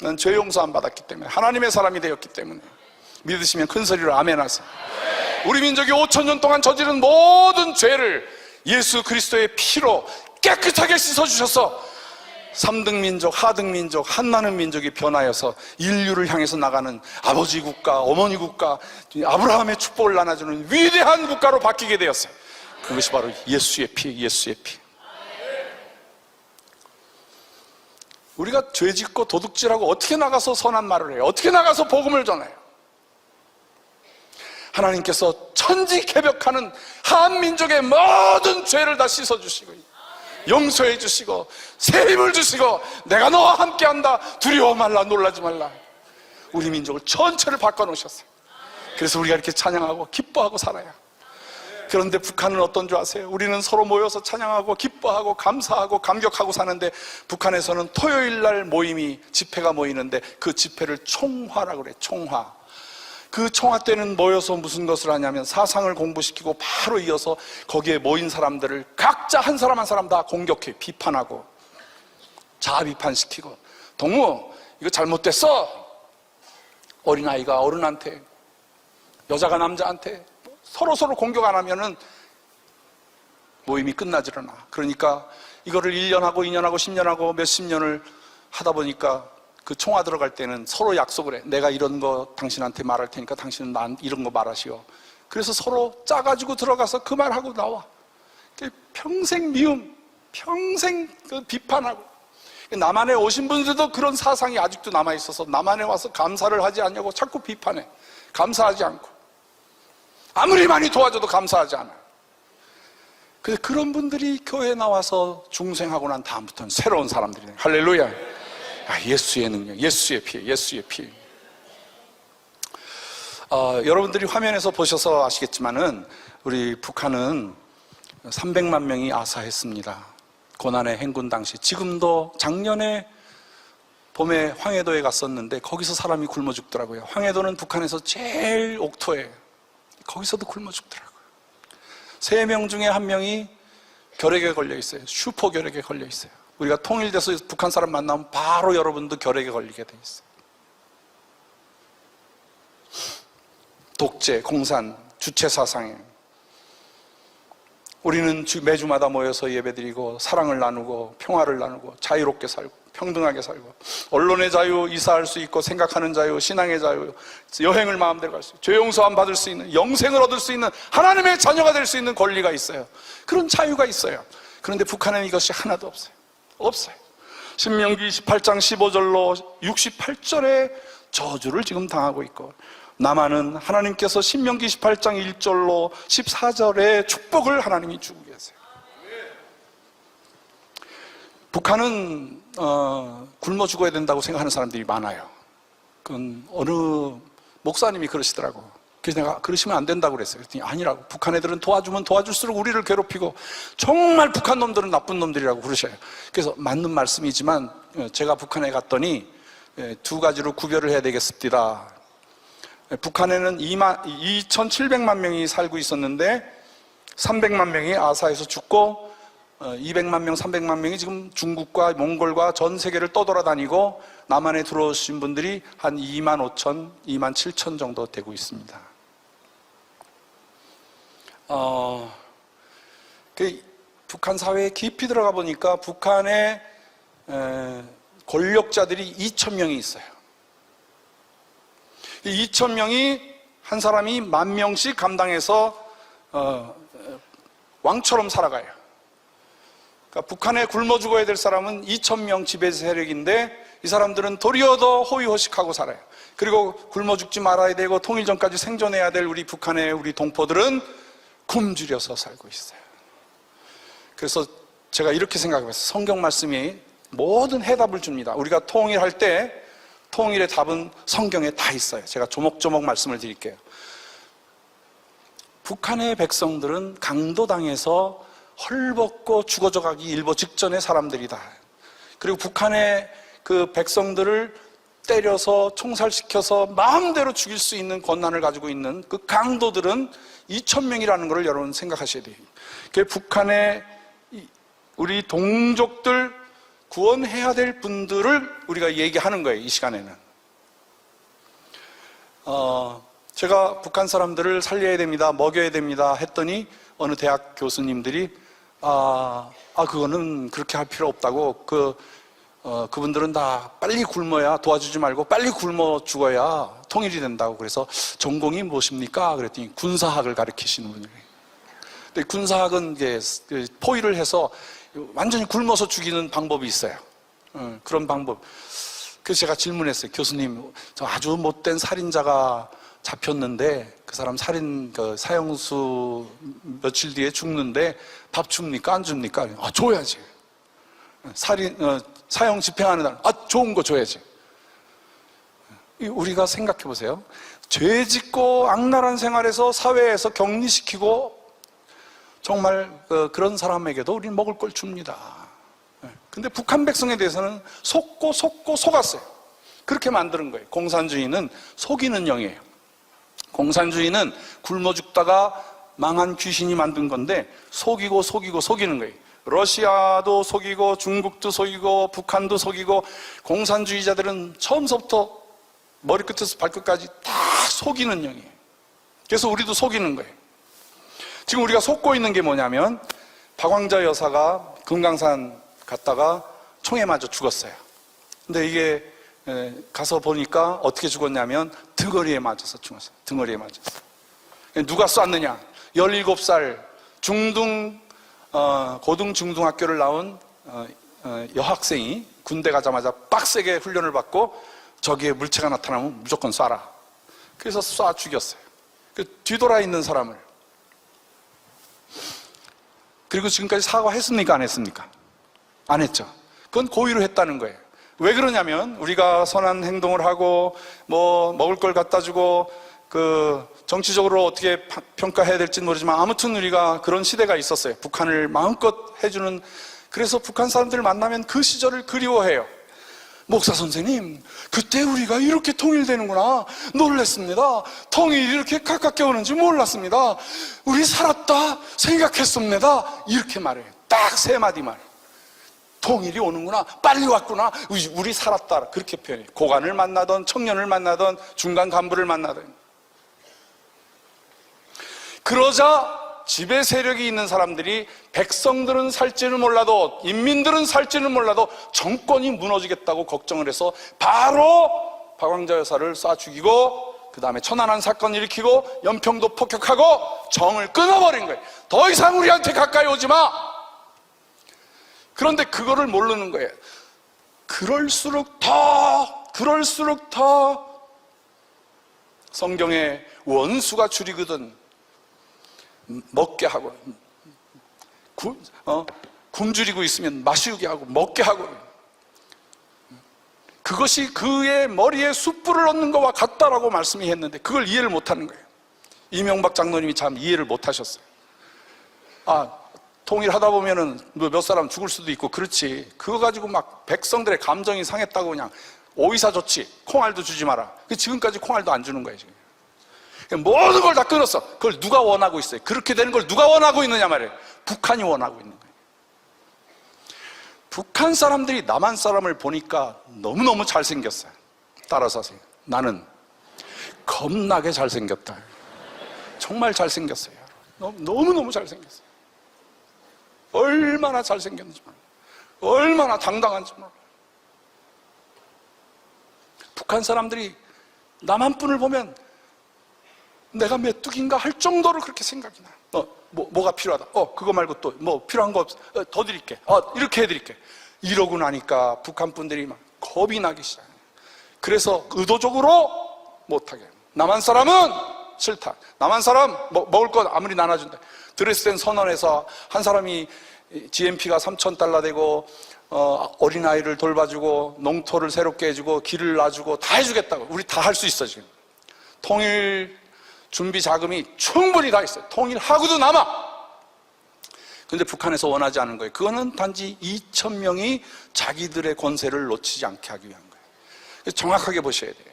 난 죄 용서 안 받았기 때문에, 하나님의 사람이 되었기 때문에. 믿으시면 큰 소리로 아멘 하세요. 우리 민족이 5,000년 동안 저지른 모든 죄를 예수 그리스도의 피로 깨끗하게 씻어주셔서 3등 민족, 하등 민족, 한나는 민족이 변하여서 인류를 향해서 나가는 아버지 국가, 어머니 국가, 아브라함의 축복을 나눠주는 위대한 국가로 바뀌게 되었어요. 그것이 바로 예수의 피, 예수의 피. 우리가 죄짓고 도둑질하고 어떻게 나가서 선한 말을 해요? 어떻게 나가서 복음을 전해요? 하나님께서 천지개벽하는 한민족의 모든 죄를 다 씻어주시고 용서해 주시고 새 힘을 주시고 내가 너와 함께한다, 두려워 말라, 놀라지 말라. 우리 민족을 전체를 바꿔놓으셨어요. 그래서 우리가 이렇게 찬양하고 기뻐하고 살아요. 그런데 북한은 어떤 줄 아세요? 우리는 서로 모여서 찬양하고 기뻐하고 감사하고 감격하고 사는데, 북한에서는 토요일 날 모임이, 집회가 모이는데 그 집회를 총화라고 그래요. 총화. 그 총화 때는 모여서 무슨 것을 하냐면 사상을 공부시키고 바로 이어서 거기에 모인 사람들을 각자 한 사람 한 사람 다 공격해, 비판하고 자아 비판시키고, 동무 이거 잘못됐어. 어린아이가 어른한테, 여자가 남자한테 서로 공격 안 하면은 모임이 끝나질 않아. 그러니까 이거를 1년하고 2년하고 10년하고 몇십 년을 하다 보니까 그 총화 들어갈 때는 서로 약속을 해. 내가 이런 거 당신한테 말할 테니까 당신은 난 이런 거 말하시오. 그래서 서로 짜가지고 들어가서 그 말하고 나와. 평생 미움, 평생 비판하고. 남한에 오신 분들도 그런 사상이 아직도 남아있어서 남한에 와서 감사를 하지 않냐고 자꾸 비판해. 감사하지 않고, 아무리 많이 도와줘도 감사하지 않아요. 근데 그런 분들이 교회에 나와서 중생하고 난 다음부터는 새로운 사람들이에요. 할렐루야. 예수의 능력, 예수의 피, 예수의 피. 여러분들이 화면에서 보셔서 아시겠지만은 우리 북한은 300만 명이 아사했습니다. 고난의 행군 당시. 지금도 작년에 봄에 황해도에 갔었는데 거기서 사람이 굶어 죽더라고요. 황해도는 북한에서 제일 옥토예요. 거기서도 굶어 죽더라고요. 3명 중에 1명이 결핵에 걸려 있어요. 슈퍼 결핵에 걸려 있어요. 우리가 통일돼서 북한 사람 만나면 바로 여러분도 결핵에 걸리게 돼 있어요. 독재, 공산, 주체사상에. 우리는 매주마다 모여서 예배드리고 사랑을 나누고 평화를 나누고 자유롭게 살고 평등하게 살고, 언론의 자유, 이사할 수 있고 생각하는 자유, 신앙의 자유, 여행을 마음대로 갈 수 있고, 죄 용서함 받을 수 있는, 영생을 얻을 수 있는, 하나님의 자녀가 될 수 있는 권리가 있어요. 그런 자유가 있어요. 그런데 북한에는 이것이 하나도 없어요. 없어요. 신명기 28장 15절로 68절의 저주를 지금 당하고 있고, 남한은 하나님께서 신명기 18장 1절로 14절의 축복을 하나님이 주고 계세요. 북한은 굶어 죽어야 된다고 생각하는 사람들이 많아요. 그건 어느 목사님이 그러시더라고. 그래서 내가 그러시면 안 된다고 그랬어요. 그랬더니 아니라고. 북한 애들은 도와주면 도와줄수록 우리를 괴롭히고 정말 북한 놈들은 나쁜 놈들이라고 그러셔요. 그래서 맞는 말씀이지만 제가 북한에 갔더니 2가지로 구별을 해야 되겠습니다. 북한에는 2,700만 명이 살고 있었는데 300만 명이 아사에서 죽고 200만 명, 300만 명이 지금 중국과 몽골과 전 세계를 떠돌아다니고 남한에 들어오신 분들이 한 2만 5천, 2만 7천 정도 되고 있습니다. 북한 사회에 깊이 들어가 보니까 북한의 권력자들이 2,000명이 있어요. 이 2,000명이 한 사람이 10,000명씩 감당해서 왕처럼 살아가요. 그러니까 북한에 굶어 죽어야 될 사람은 2,000명 지배 세력인데 이 사람들은 도리어 더 호의호식하고 살아요. 그리고 굶어 죽지 말아야 되고 통일전까지 생존해야 될 우리 북한의 우리 동포들은 굶주려서 살고 있어요. 그래서 제가 이렇게 생각해봤어요. 성경 말씀이 모든 해답을 줍니다. 우리가 통일할 때 통일의 답은 성경에 다 있어요. 제가 조목조목 말씀을 드릴게요. 북한의 백성들은 강도당해서 헐벗고 죽어져 가기 일보 직전의 사람들이다. 그리고 북한의 그 백성들을 때려서 총살시켜서 마음대로 죽일 수 있는 권한을 가지고 있는 그 강도들은 2,000명이라는 것을 여러분 생각하셔야 돼요. 북한의 우리 동족들 구원해야 될 분들을 우리가 얘기하는 거예요, 이 시간에는. 제가 북한 사람들을 살려야 됩니다, 먹여야 됩니다 했더니 어느 대학 교수님들이 그거는 그렇게 할 필요 없다고, 그분들은 다 빨리 굶어야, 도와주지 말고 빨리 굶어 죽어야 통일이 된다고. 그래서 전공이 무엇입니까? 그랬더니 군사학을 가르치시는 분이에요. 근데 군사학은 이제 포위를 해서 완전히 굶어서 죽이는 방법이 있어요. 그런 방법. 그래서 제가 질문했어요. 교수님, 저 아주 못된 살인자가 잡혔는데 그 사람 사형수 며칠 뒤에 죽는데 밥 줍니까? 안 줍니까? 줘야지. 사형 집행하는 날, 좋은 거 줘야지. 우리가 생각해 보세요. 죄 짓고 악랄한 생활에서 사회에서 격리시키고 정말 그런 사람에게도 우리는 먹을 걸 줍니다. 근데 북한 백성에 대해서는 속고 속았어요. 그렇게 만드는 거예요. 공산주의는 속이는 영이에요. 공산주의는 굶어 죽다가 망한 귀신이 만든 건데 속이는 거예요. 러시아도 속이고 중국도 속이고 북한도 속이고, 공산주의자들은 처음부터 머리끝에서 발끝까지 다 속이는 영이에요. 그래서 우리도 속이는 거예요. 지금 우리가 속고 있는 게 뭐냐면, 박광자 여사가 금강산 갔다가 총에 맞아 죽었어요. 근데 이게 가서 보니까 어떻게 죽었냐면 등어리에 맞아서 죽었어요. 등어리에 맞았어요. 누가 쐈느냐? 17살 고등 중등학교를 나온 여학생이 군대 가자마자 빡세게 훈련을 받고 저기에 물체가 나타나면 무조건 쏴라. 그래서 쏴 죽였어요. 뒤돌아 있는 사람을. 그리고 지금까지 사과했습니까? 안 했습니까? 안 했죠. 그건 고의로 했다는 거예요. 왜 그러냐면, 우리가 선한 행동을 하고 먹을 걸 갖다 주고 정치적으로 어떻게 평가해야 될지는 모르지만 아무튼 우리가 그런 시대가 있었어요. 북한을 마음껏 해주는. 그래서 북한 사람들 만나면 그 시절을 그리워해요. 목사 선생님, 그때 우리가 이렇게 통일되는구나, 놀랐습니다. 통일이 이렇게 가깝게 오는지 몰랐습니다. 우리 살았다 생각했습니다. 이렇게 말해요. 딱 3마디 말. 통일이 오는구나, 빨리 왔구나, 우리 살았다, 그렇게 표현해요. 고관을 만나던 청년을 만나던 중간 간부를 만나던. 그러자 지배 세력이 있는 사람들이, 백성들은 살지는 몰라도, 인민들은 살지는 몰라도 정권이 무너지겠다고 걱정을 해서 바로 박광자 여사를 쏴 죽이고, 그 다음에 천안함 사건 일으키고 연평도 폭격하고 정을 끊어버린 거예요. 더 이상 우리한테 가까이 오지 마. 그런데 그거를 모르는 거예요. 그럴수록 더 성경에 원수가 줄이거든 먹게 하고, 굶주리고 있으면 마시우게 하고 먹게 하고, 그것이 그의 머리에 숯불을 얻는 것과 같다라고 말씀이 했는데 그걸 이해를 못하는 거예요. 이명박 장로님이 참 이해를 못하셨어요. 통일하다 보면은 몇 사람 죽을 수도 있고, 그렇지. 그거 가지고 막 백성들의 감정이 상했다고 그냥 오이사 좋지, 콩알도 주지 마라. 지금까지 콩알도 안 주는 거예요, 지금. 모든 걸 다 끊었어. 그걸 누가 원하고 있어요? 그렇게 되는 걸 누가 원하고 있느냐 말이에요. 북한이 원하고 있는 거예요. 북한 사람들이 남한 사람을 보니까 너무너무 잘생겼어요. 따라서 하세요. 나는 겁나게 잘생겼다. 정말 잘생겼어요. 너무너무 잘생겼어요. 얼마나 잘생겼는지 몰라요. 얼마나 당당한지 몰라요. 북한 사람들이 남한분을 보면 내가 메뚜기인가 할 정도로 그렇게 생각이 나요. 뭐가 필요하다. 그거 말고 또 뭐 필요한 거 없어. 더 드릴게. 이렇게 해드릴게. 이러고 나니까 북한 분들이 막 겁이 나기 시작해요. 그래서 의도적으로 못하게 해요. 남한 사람은 싫다. 남한 사람 먹을 거 아무리 나눠준다. 드레스덴 선언에서 한 사람이 GMP가 $3,000 되고 어린아이를 돌봐주고 농토를 새롭게 해주고 길을 놔주고 다 해주겠다고. 우리 다 할 수 있어 지금. 통일 준비 자금이 충분히 다 있어요. 통일하고도 남아. 근데 북한에서 원하지 않은 거예요. 그거는 단지 2,000명이 자기들의 권세를 놓치지 않게 하기 위한 거예요. 그래서 정확하게 보셔야 돼요.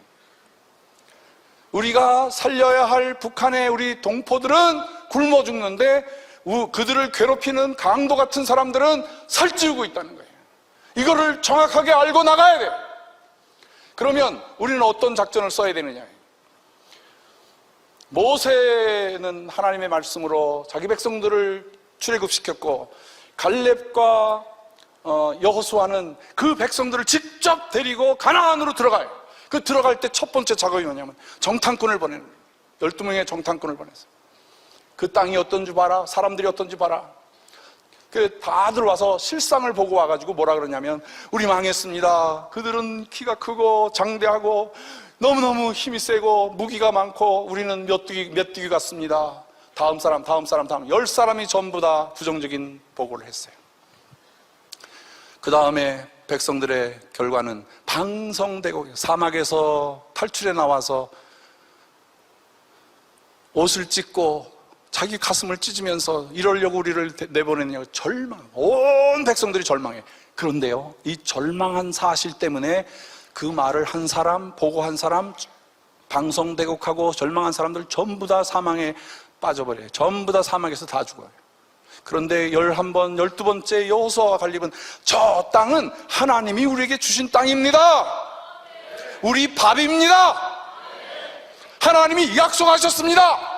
우리가 살려야 할 북한의 우리 동포들은 굶어 죽는데 그들을 괴롭히는 강도 같은 사람들은 살찌우고 있다는 거예요. 이거를 정확하게 알고 나가야 돼요. 그러면 우리는 어떤 작전을 써야 되느냐. 모세는 하나님의 말씀으로 자기 백성들을 출애굽시켰고 갈렙과 여호수아는 그 백성들을 직접 데리고 가나안으로 들어가요. 그 들어갈 때 첫 번째 작업이 뭐냐면 정탐꾼을 보내는 거예요. 12명의 정탐꾼을 보냈어요. 그 땅이 어떤지 봐라. 사람들이 어떤지 봐라. 다들 와서 실상을 보고 와가지고 뭐라 그러냐면 우리 망했습니다. 그들은 키가 크고 장대하고 너무너무 힘이 세고 무기가 많고 우리는 메뚜기 같습니다. 다음 사람 10사람이 전부 다 부정적인 보고를 했어요. 그 다음에 백성들의 결과는 방성되고 사막에서 탈출해 나와서 옷을 찢고 자기 가슴을 찢으면서 이러려고 우리를 내보냈냐고 절망. 온 백성들이 절망해. 그런데요, 이 절망한 사실 때문에 그 말을 한 사람, 보고한 사람, 방성대곡하고 절망한 사람들 전부 다 사망에 빠져버려요. 전부 다 사막에서 다 죽어요. 그런데 11번, 12번째 여호수아와 갈렙은 저 땅은 하나님이 우리에게 주신 땅입니다. 우리 밥입니다. 하나님이 약속하셨습니다.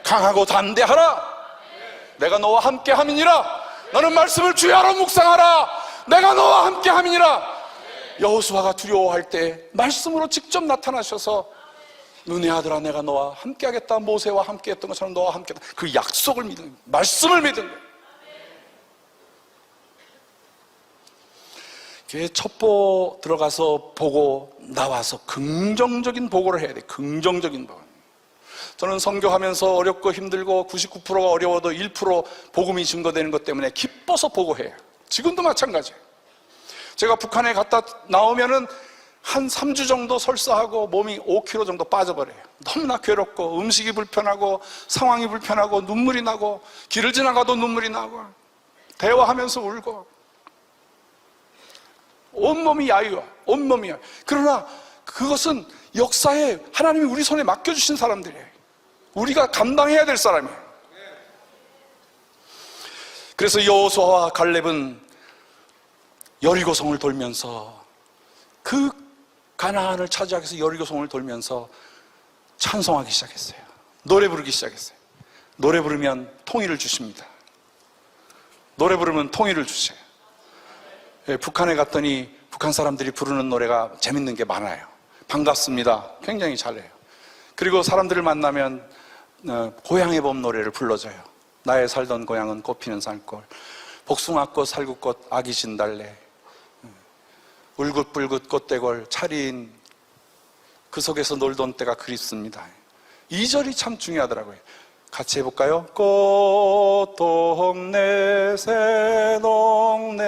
강하고 담대하라. 내가 너와 함께 함이니라. 너는 말씀을 주야로 묵상하라. 내가 너와 함께 함이니라. 여호수아가 두려워할 때 말씀으로 직접 나타나셔서 눈의 아들아 내가 너와 함께 하겠다. 모세와 함께 했던 것처럼 너와 함께 하겠다. 그 약속을 믿은 거예요. 말씀을 믿은 거예요. 교회 첩보 들어가서 보고 나와서 긍정적인 보고를 해야 돼. 긍정적인 보고. 저는 선교하면서 어렵고 힘들고 99%가 어려워도 1% 복음이 증거되는 것 때문에 기뻐서 보고해요. 지금도 마찬가지예요. 제가 북한에 갔다 나오면은 한 3주 정도 설사하고 몸이 5kg 정도 빠져버려요. 너무나 괴롭고 음식이 불편하고 상황이 불편하고 눈물이 나고 길을 지나가도 눈물이 나고 대화하면서 울고 온몸이 야유야. 온몸이야. 그러나 그것은 역사에 하나님이 우리 손에 맡겨주신 사람들이에요. 우리가 감당해야 될 사람이에요. 그래서 여호수아와 갈렙은 여리고성을 돌면서 그 가나안을 차지하기 위해서 여리고성을 돌면서 찬송하기 시작했어요. 노래 부르기 시작했어요. 노래 부르면 통일을 주십니다. 노래 부르면 통일을 주세요. 북한에 갔더니 북한 사람들이 부르는 노래가 재밌는 게 많아요. 반갑습니다. 굉장히 잘해요. 그리고 사람들을 만나면 고향의 봄 노래를 불러줘요. 나의 살던 고향은 꽃피는 산골, 복숭아꽃, 살구꽃, 아기 진달래, 울긋불긋 꽃대골, 차린 그 속에서 놀던 때가 그립습니다. 2절이 참 중요하더라고요. 같이 해볼까요? 꽃동네 새동네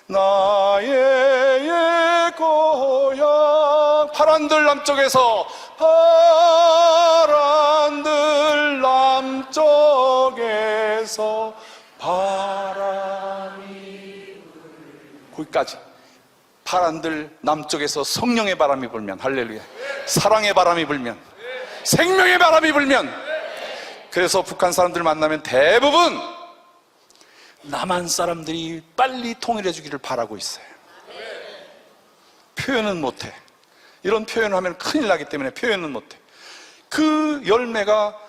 나의 옛 고향. 파란들 남쪽에서 파란들 남쪽에서 바람이 거기까지. 파란들 남쪽에서 성령의 바람이 불면, 할렐루야, 사랑의 바람이 불면, 생명의 바람이 불면. 그래서 북한 사람들 만나면 대부분 남한 사람들이 빨리 통일해 주기를 바라고 있어요. 표현은 못해. 이런 표현을 하면 큰일 나기 때문에 표현은 못해. 그 열매가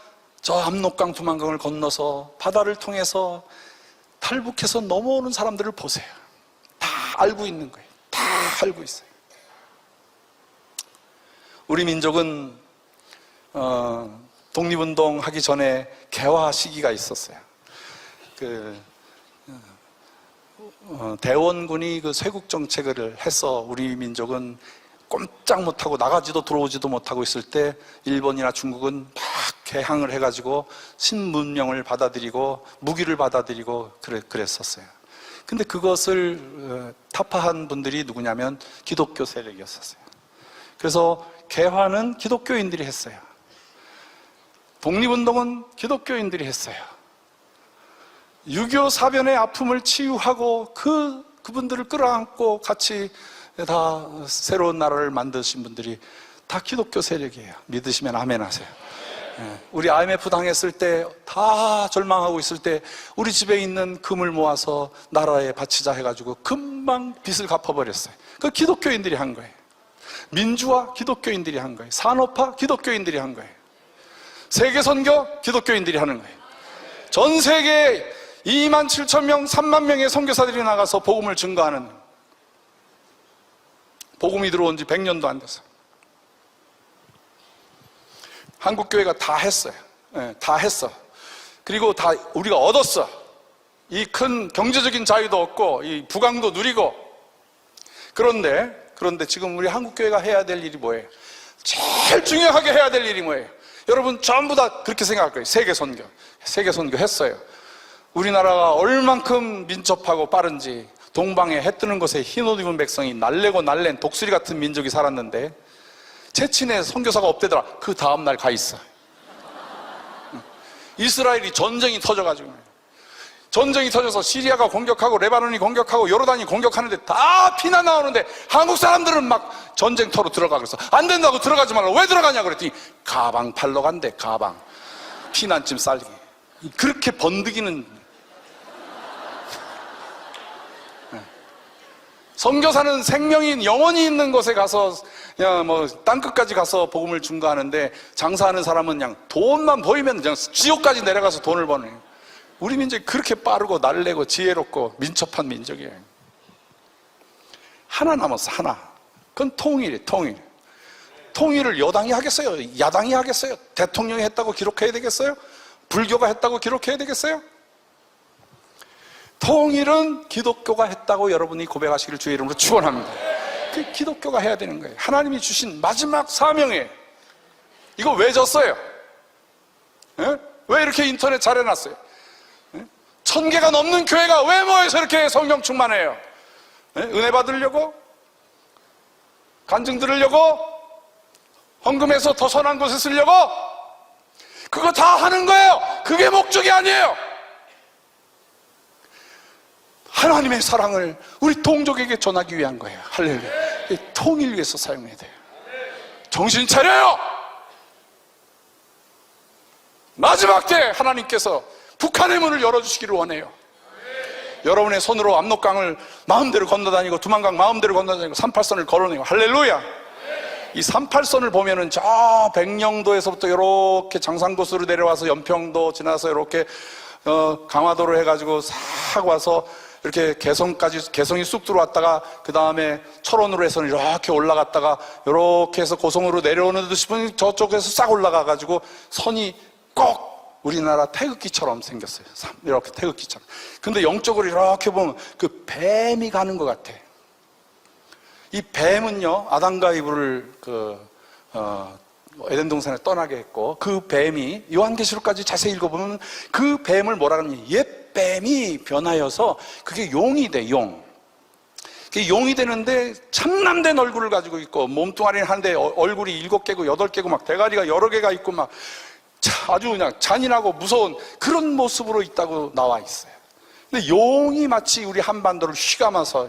저 압록강 두만강을 건너서 바다를 통해서 탈북해서 넘어오는 사람들을 보세요. 다 알고 있는 거예요. 다 알고 있어요. 우리 민족은 독립운동 하기 전에 개화 시기가 있었어요. 대원군이 그 쇄국 정책을 해서 우리 민족은 꼼짝 못하고 나가지도 들어오지도 못하고 있을 때 일본이나 중국은 막 개항을 해가지고 신문명을 받아들이고 무기를 받아들이고 그랬었어요. 근데 그것을 타파한 분들이 누구냐면 기독교 세력이었었어요. 그래서 개화는 기독교인들이 했어요. 독립운동은 기독교인들이 했어요. 6.25 사변의 아픔을 치유하고 그분들을 끌어안고 같이 다 새로운 나라를 만드신 분들이 다 기독교 세력이에요. 믿으시면 아멘 하세요. 우리 IMF 당했을 때 다 절망하고 있을 때 우리 집에 있는 금을 모아서 나라에 바치자 해가지고 금방 빚을 갚아버렸어요. 그 기독교인들이 한 거예요. 민주화 기독교인들이 한 거예요. 산업화 기독교인들이 한 거예요. 세계선교 기독교인들이 하는 거예요. 전 세계에 27,000명, 3만 명의 선교사들이 나가서 복음을 증거하는, 복음이 들어온 지 100년도 안 됐어요. 한국교회가 다 했어요. 다 했어. 그리고 다 우리가 얻었어. 이 큰 경제적인 자유도 얻고 이 부강도 누리고. 그런데 지금 우리 한국교회가 해야 될 일이 뭐예요? 제일 중요하게 해야 될 일이 뭐예요? 여러분 전부 다 그렇게 생각할 거예요. 세계선교 했어요. 우리나라가 얼만큼 민첩하고 빠른지, 동방에 해 뜨는 곳에 흰 옷 입은 백성이 날래고 날랜 독수리 같은 민족이 살았는데 체친에 선교사가 없대더라. 그 다음날 가 있어. 이스라엘이 전쟁이 터져서 시리아가 공격하고 레바논이 공격하고 요르단이 공격하는데 다 피난 나오는데 한국 사람들은 막 전쟁터로 들어가. 그래서 안 된다고 들어가지 말라고. 왜 들어가냐 그랬더니 가방 팔러 간대. 가방 피난짐 싸게. 그렇게 번득이는. 선교사는 생명인 영혼이 있는 곳에 가서 그냥 뭐 땅끝까지 가서 복음을 증거하는데, 장사하는 사람은 그냥 돈만 보이면 그냥 지옥까지 내려가서 돈을 버는. 우리 민족이 그렇게 빠르고 날래고 지혜롭고 민첩한 민족이에요. 하나 남았어. 하나. 그건 통일이에요. 통일을 여당이 하겠어요? 야당이 하겠어요? 대통령이 했다고 기록해야 되겠어요? 불교가 했다고 기록해야 되겠어요? 통일은 기독교가 했다고 여러분이 고백하시기를 주의 이름으로 축원합니다. 그 기독교가 해야 되는 거예요. 하나님이 주신 마지막 사명이에요. 이거 왜 졌어요? 왜 이렇게 인터넷 잘 해놨어요? 1000개가 넘는 교회가 왜 모여서 이렇게 성령 충만해요? 은혜 받으려고? 간증 들으려고? 헌금해서 더 선한 곳에 쓰려고? 그거 다 하는 거예요. 그게 목적이 아니에요. 하나님의 사랑을 우리 동족에게 전하기 위한 거예요. 할렐루야. 통일 위해서 사용해야 돼요. 정신 차려요. 마지막 때 하나님께서 북한의 문을 열어주시기를 원해요. 여러분의 손으로 압록강을 마음대로 건너다니고 두만강 마음대로 건너다니고 38선을 걸어내고. 할렐루야. 이 38선을 보면은 저 백령도에서부터 이렇게 장산고수로 내려와서 연평도 지나서 이렇게 강화도를 해가지고 싹 와서 이렇게 개성이 쑥 들어왔다가 그 다음에 철원으로 해서 이렇게 올라갔다가 이렇게 해서 고성으로 내려오는 듯 싶으니 저쪽에서 싹 올라가가지고 선이 꼭 우리나라 태극기처럼 생겼어요. 이렇게 태극기처럼. 근데 영적으로 이렇게 보면 그 뱀이 가는 것 같아. 이 뱀은요, 아담과 이브를 에덴 동산에 떠나게 했고, 그 뱀이 요한계시록까지 자세히 읽어보면 그 뱀을 뭐라 그러냐면 옛 뱀이 변하여서 그게 용이 돼. 그게 용이 되는데 참남된 얼굴을 가지고 있고, 몸뚱아리는 한데 얼굴이 7개고 8개고 막 대가리가 여러 개가 있고 막 아주 그냥 잔인하고 무서운 그런 모습으로 있다고 나와 있어요. 근데 용이 마치 우리 한반도를 휘감아서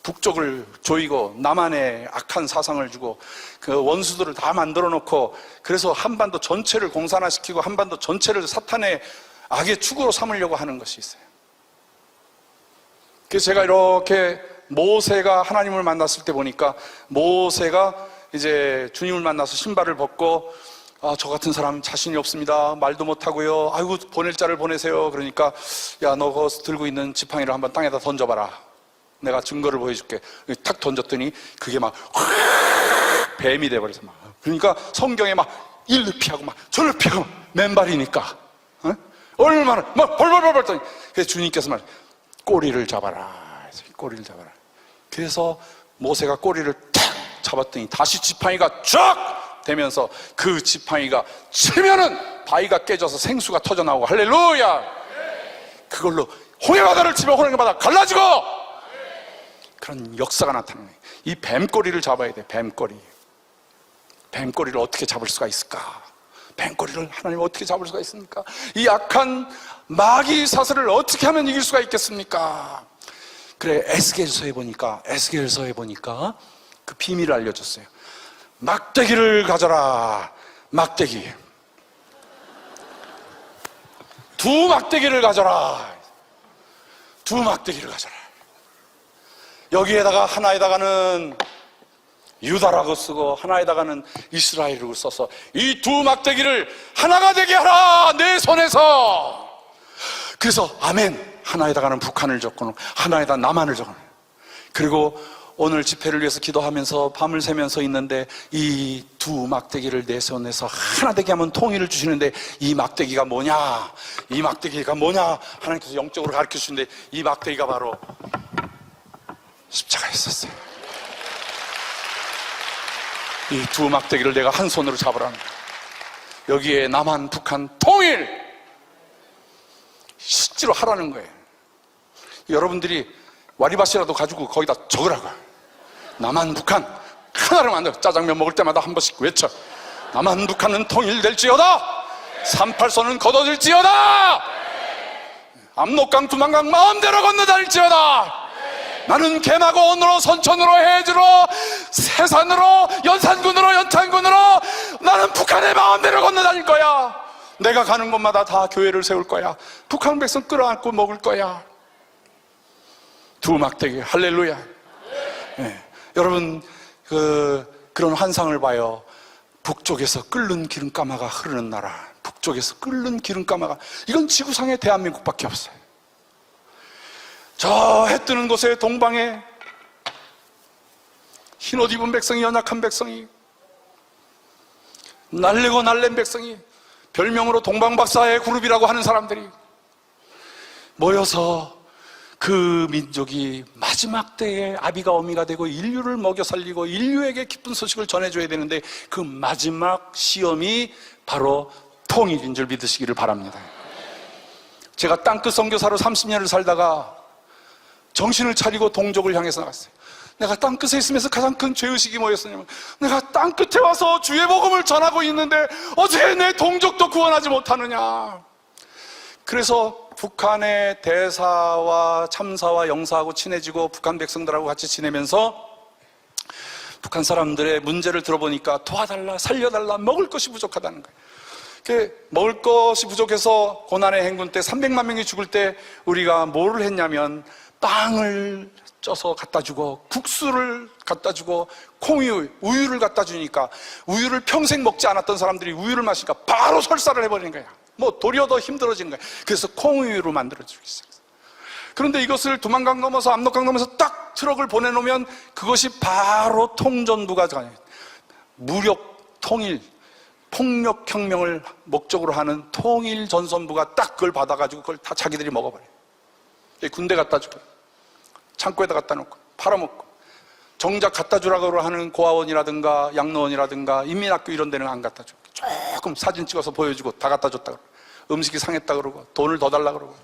북쪽을 조이고 남한에 악한 사상을 주고 그 원수들을 다 만들어 놓고, 그래서 한반도 전체를 공산화시키고 한반도 전체를 사탄의 악의 축으로 삼으려고 하는 것이 있어요. 그래서 제가 이렇게 모세가 하나님을 만났을 때 보니까, 모세가 이제 주님을 만나서 신발을 벗고 저 같은 사람 자신이 없습니다. 말도 못하고요. 아이고, 보낼 자를 보내세요. 그러니까, 야, 너 그거 들고 있는 지팡이를 한번 땅에다 던져봐라. 내가 증거를 보여줄게. 탁 던졌더니 그게 막 뱀이 돼버려서 막. 그러니까 성경에 막 일로 피하고 막 절로 피하고 막 맨발이니까 얼마나 막 벌벌벌 벌더니 그래서 주님께서 말 꼬리를 잡아라. 꼬리를 잡아라. 그래서 모세가 꼬리를 탁 잡았더니 다시 지팡이가 쫙 되면서 그 지팡이가 치면은 바위가 깨져서 생수가 터져나오고 할렐루야. 그걸로 홍해바다를 치면 홍해바다 갈라지고 그런 역사가 나타나는 거예요. 이 뱀꼬리를 잡아야 돼. 뱀꼬리. 뱀꼬리를 어떻게 잡을 수가 있을까? 뱀꼬리를 하나님 어떻게 잡을 수가 있습니까? 이 악한 마귀 사슬을 어떻게 하면 이길 수가 있겠습니까? 그래, 에스겔서에 보니까 그 비밀을 알려줬어요. 막대기를 가져라. 막대기. 두 막대기를 가져라. 두 막대기를 가져라. 여기에다가 하나에다가는 유다라고 쓰고 하나에다가는 이스라엘이라고 써서 이 두 막대기를 하나가 되게 하라. 내 손에서. 그래서 아멘. 하나에다가는 북한을 적고 하나에다 남한을 적고, 그리고 오늘 집회를 위해서 기도하면서 밤을 새면서 있는데 이 두 막대기를 내 손에서 하나 되게 하면 통일을 주시는데 이 막대기가 뭐냐? 이 막대기가 뭐냐? 하나님께서 영적으로 가르쳐 주시는데 이 막대기가 바로 십자가였었어요. 이 두 막대기를 내가 한 손으로 잡으라는 거예요. 여기에 남한, 북한 통일 실제로 하라는 거예요. 여러분들이 와리밭이라도 가지고 거기다 적으라고요. 남한, 북한 하나를 만들어 짜장면 먹을 때마다 한 번씩 외쳐. 남한, 북한은 통일될지어다. 38선은 걷어질지어다. 압록강, 두만강 마음대로 건너다닐지어다. 나는 개마고원으로, 선천으로, 해주로, 세산으로, 연산군으로, 연탄군으로 나는 북한의 마음대로 건너다닐 거야. 내가 가는 곳마다 다 교회를 세울 거야. 북한 백성 끌어안고 먹을 거야. 두 막대기. 할렐루야. 네. 여러분 그런 환상을 봐요. 북쪽에서 끓는 기름가마가 흐르는 나라. 북쪽에서 끓는 기름가마가, 이건 지구상의 대한민국밖에 없어요. 저 해 뜨는 곳에 동방에 흰옷 입은 백성이, 연약한 백성이, 날래고 날랜 백성이, 별명으로 동방박사의 그룹이라고 하는 사람들이 모여서 그 민족이 마지막 때에 아비가 어미가 되고 인류를 먹여 살리고 인류에게 기쁜 소식을 전해줘야 되는데 그 마지막 시험이 바로 통일인 줄 믿으시기를 바랍니다. 제가 땅끝 선교사로 30년을 살다가 정신을 차리고 동족을 향해서 나갔어요. 내가 땅끝에 있으면서 가장 큰 죄의식이 뭐였었냐면, 내가 땅끝에 와서 주의 복음을 전하고 있는데 어떻게 내 동족도 구원하지 못하느냐. 그래서 북한의 대사와 참사와 영사하고 친해지고 북한 백성들하고 같이 지내면서 북한 사람들의 문제를 들어보니까 도와달라, 살려달라, 먹을 것이 부족하다는 거예요. 먹을 것이 부족해서 고난의 행군 때 300만 명이 죽을 때 우리가 뭐를 했냐면 빵을 쪄서 갖다 주고 국수를 갖다 주고 콩우유, 우유를 갖다 주니까 우유를 평생 먹지 않았던 사람들이 우유를 마시니까 바로 설사를 해버리는 거야. 뭐 도리어 더 힘들어지는 거야. 그래서 콩우유로 만들어주기 시작했어요. 그런데 이것을 두만강 넘어서 압록강 넘어서 딱 트럭을 보내놓으면 그것이 바로 통전부가 무력 통일, 폭력혁명을 목적으로 하는 통일전선부가 딱 그걸 받아가지고 그걸 다 자기들이 먹어버려요. 군대 갖다 주고 창고에다 갖다 놓고 팔아먹고, 정작 갖다 주라고 하는 고아원이라든가 양로원이라든가 인민학교 이런 데는 안 갖다 주고 조금 사진 찍어서 보여주고 다 갖다 줬다 그러고, 음식이 상했다 그러고 돈을 더 달라 그러고.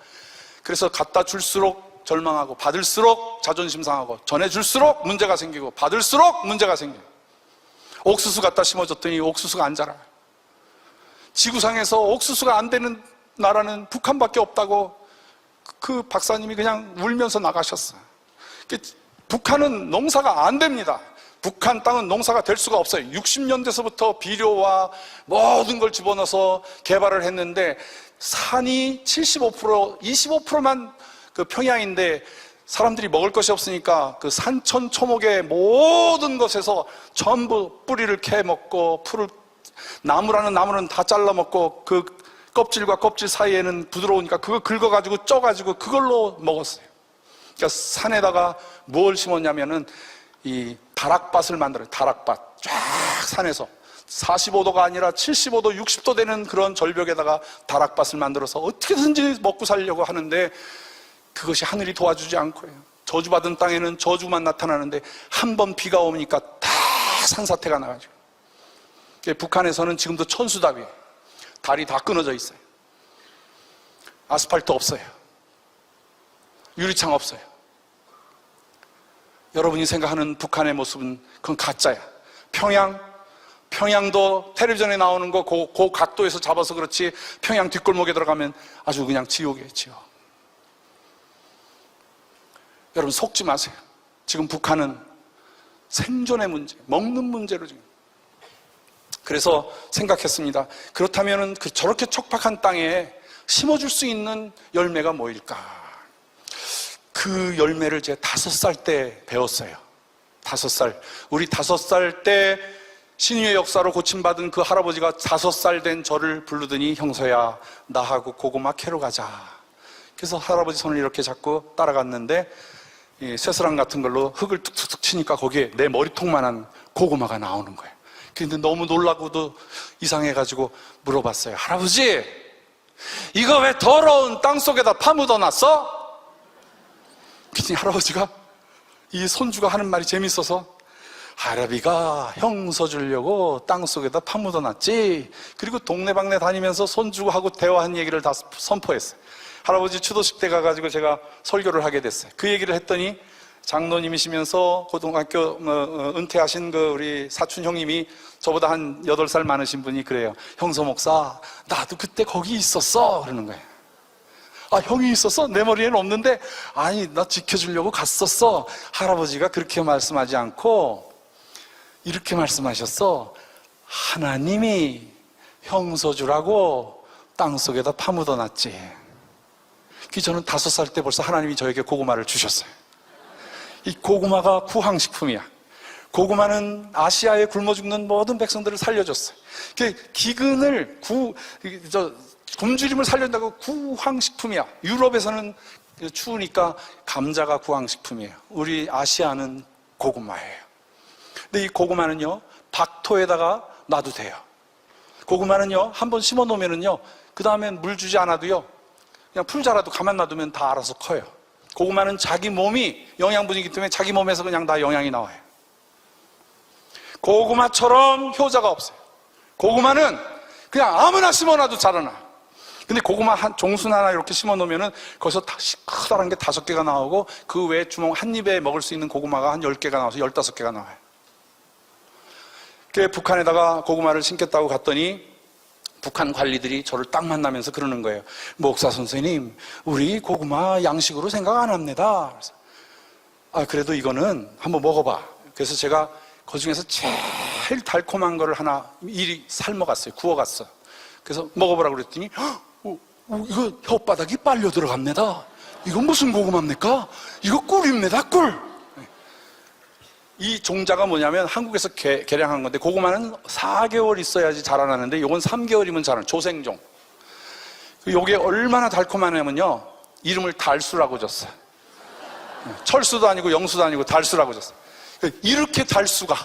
그래서 갖다 줄수록 절망하고 받을수록 자존심 상하고 전해줄수록 문제가 생기고 받을수록 문제가 생겨요. 옥수수 갖다 심어줬더니 옥수수가 안 자라요. 지구상에서 옥수수가 안 되는 나라는 북한밖에 없다고 그 박사님이 그냥 울면서 나가셨어요. 북한은 농사가 안 됩니다. 북한 땅은 농사가 될 수가 없어요. 60년대서부터 비료와 모든 걸 집어넣어서 개발을 했는데 산이 75%, 25%만 그 평야인데 사람들이 먹을 것이 없으니까 그 산천 초목의 모든 것에서 전부 뿌리를 캐 먹고 풀을 나무라는 나무는 다 잘라먹고 그 껍질과 껍질 사이에는 부드러우니까 그거 긁어가지고 쪄가지고 그걸로 먹었어요. 그러니까 산에다가 뭘 심었냐면은 이 다락밭을 만들어요. 다락밭. 쫙 산에서 45도가 아니라 75도, 60도 되는 그런 절벽에다가 다락밭을 만들어서 어떻게든지 먹고 살려고 하는데 그것이 하늘이 도와주지 않고요. 저주받은 땅에는 저주만 나타나는데 한 번 비가 오니까 다 산사태가 나가지고. 북한에서는 지금도 천수답이에요. 다리 다 끊어져 있어요. 아스팔트 없어요. 유리창 없어요. 여러분이 생각하는 북한의 모습은 그건 가짜야. 평양도 텔레비전에 나오는 거 그 각도에서 잡아서 그렇지 평양 뒷골목에 들어가면 아주 그냥 지옥이에요, 지옥. 여러분 속지 마세요. 지금 북한은 생존의 문제, 먹는 문제로 지금. 그래서 생각했습니다. 그렇다면 저렇게 척박한 땅에 심어줄 수 있는 열매가 뭐일까? 그 열매를 제가 5살 때 배웠어요. 5살. 우리 5살 때 신유의 역사로 고침받은 그 할아버지가 5살 된 저를 부르더니 형서야 나하고 고구마 캐러 가자. 그래서 할아버지 손을 이렇게 잡고 따라갔는데 이 쇠스랑 같은 걸로 흙을 툭툭툭 치니까 거기에 내 머리통만한 고구마가 나오는 거예요. 근데 너무 놀라고도 이상해가지고 물어봤어요. 할아버지, 이거 왜 더러운 땅속에다 파묻어놨어? 그랬더니 할아버지가 이 손주가 하는 말이 재밌어서 할아비가 형서 주려고 땅속에다 파묻어놨지. 그리고 동네방네 다니면서 손주하고 대화한 얘기를 다 선포했어요. 할아버지 추도식 때 가가지고 제가 설교를 하게 됐어요. 그 얘기를 했더니 장로님이시면서 고등학교 은퇴하신 그 우리 사촌 형님이 저보다 한 8살 많으신 분이 그래요. 형서 목사, 나도 그때 거기 있었어. 그러는 거예요. 아, 형이 있었어? 내 머리에는 없는데, 아니, 나 지켜주려고 갔었어. 할아버지가 그렇게 말씀하지 않고 이렇게 말씀하셨어. 하나님이 형서 주라고 땅속에다 파묻어놨지. 저는 5살 때 벌써 하나님이 저에게 고구마를 주셨어요. 이 고구마가 구황식품이야. 고구마는 아시아에 굶어 죽는 모든 백성들을 살려줬어요. 기근을 굶주림을 살린다고 구황식품이야. 유럽에서는 추우니까 감자가 구황식품이에요. 우리 아시아는 고구마예요. 근데 이 고구마는요, 박토에다가 놔도 돼요. 고구마는요, 한번 심어 놓으면은요, 그 다음엔 물 주지 않아도요, 그냥 풀 자라도 가만 놔두면 다 알아서 커요. 고구마는 자기 몸이 영양분이기 때문에 자기 몸에서 그냥 다 영양이 나와요. 고구마처럼 효자가 없어요. 고구마는 그냥 아무나 심어놔도 자라나. 근데 고구마 종순 하나 이렇게 심어 놓으면은 거기서 커다란 게 5개가 나오고 그 외에 주먹 한 입에 먹을 수 있는 고구마가 한 10개가 나와서 15개가 나와요. 북한에다가 고구마를 심겠다고 갔더니 북한 관리들이 저를 딱 만나면서 그러는 거예요. 목사 선생님, 우리 고구마 양식으로 생각 안 합니다. 그래서, 그래도 이거는 한번 먹어봐. 그래서 제가 그 중에서 제일 달콤한 거를 하나 미리 삶아갔어요. 구워갔어. 그래서 먹어보라고 그랬더니 이거 혓바닥이 빨려 들어갑니다. 이건 무슨 고구마입니까? 이거 꿀입니다, 꿀. 이 종자가 뭐냐면 한국에서 개량한 건데 고구마는 4개월 있어야지 자라나는데 이건 3개월이면 자라는 조생종. 이게 얼마나 달콤하냐면요, 이름을 달수라고 줬어요. 철수도 아니고 영수도 아니고 달수라고 줬어요. 이렇게 달수가.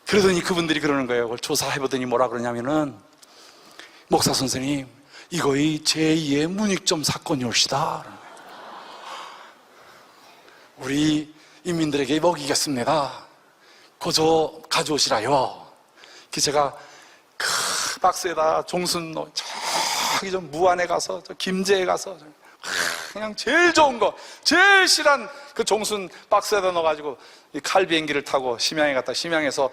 그러더니 그분들이 그러는 거예요. 그걸 조사해보더니 뭐라 그러냐면은, 목사 선생님, 이거의 제2의 문익점 사건이 올시다. 우리 인민들에게 먹이겠습니다. 그저 가져오시라요. 제가 그 박스에다 종순 저기 좀 무안에 가서 저 김제에 가서 그냥 제일 좋은 거, 제일 실한 그 종순 박스에다 넣어가지고 칼 비행기를 타고 심양에 갔다 심양에서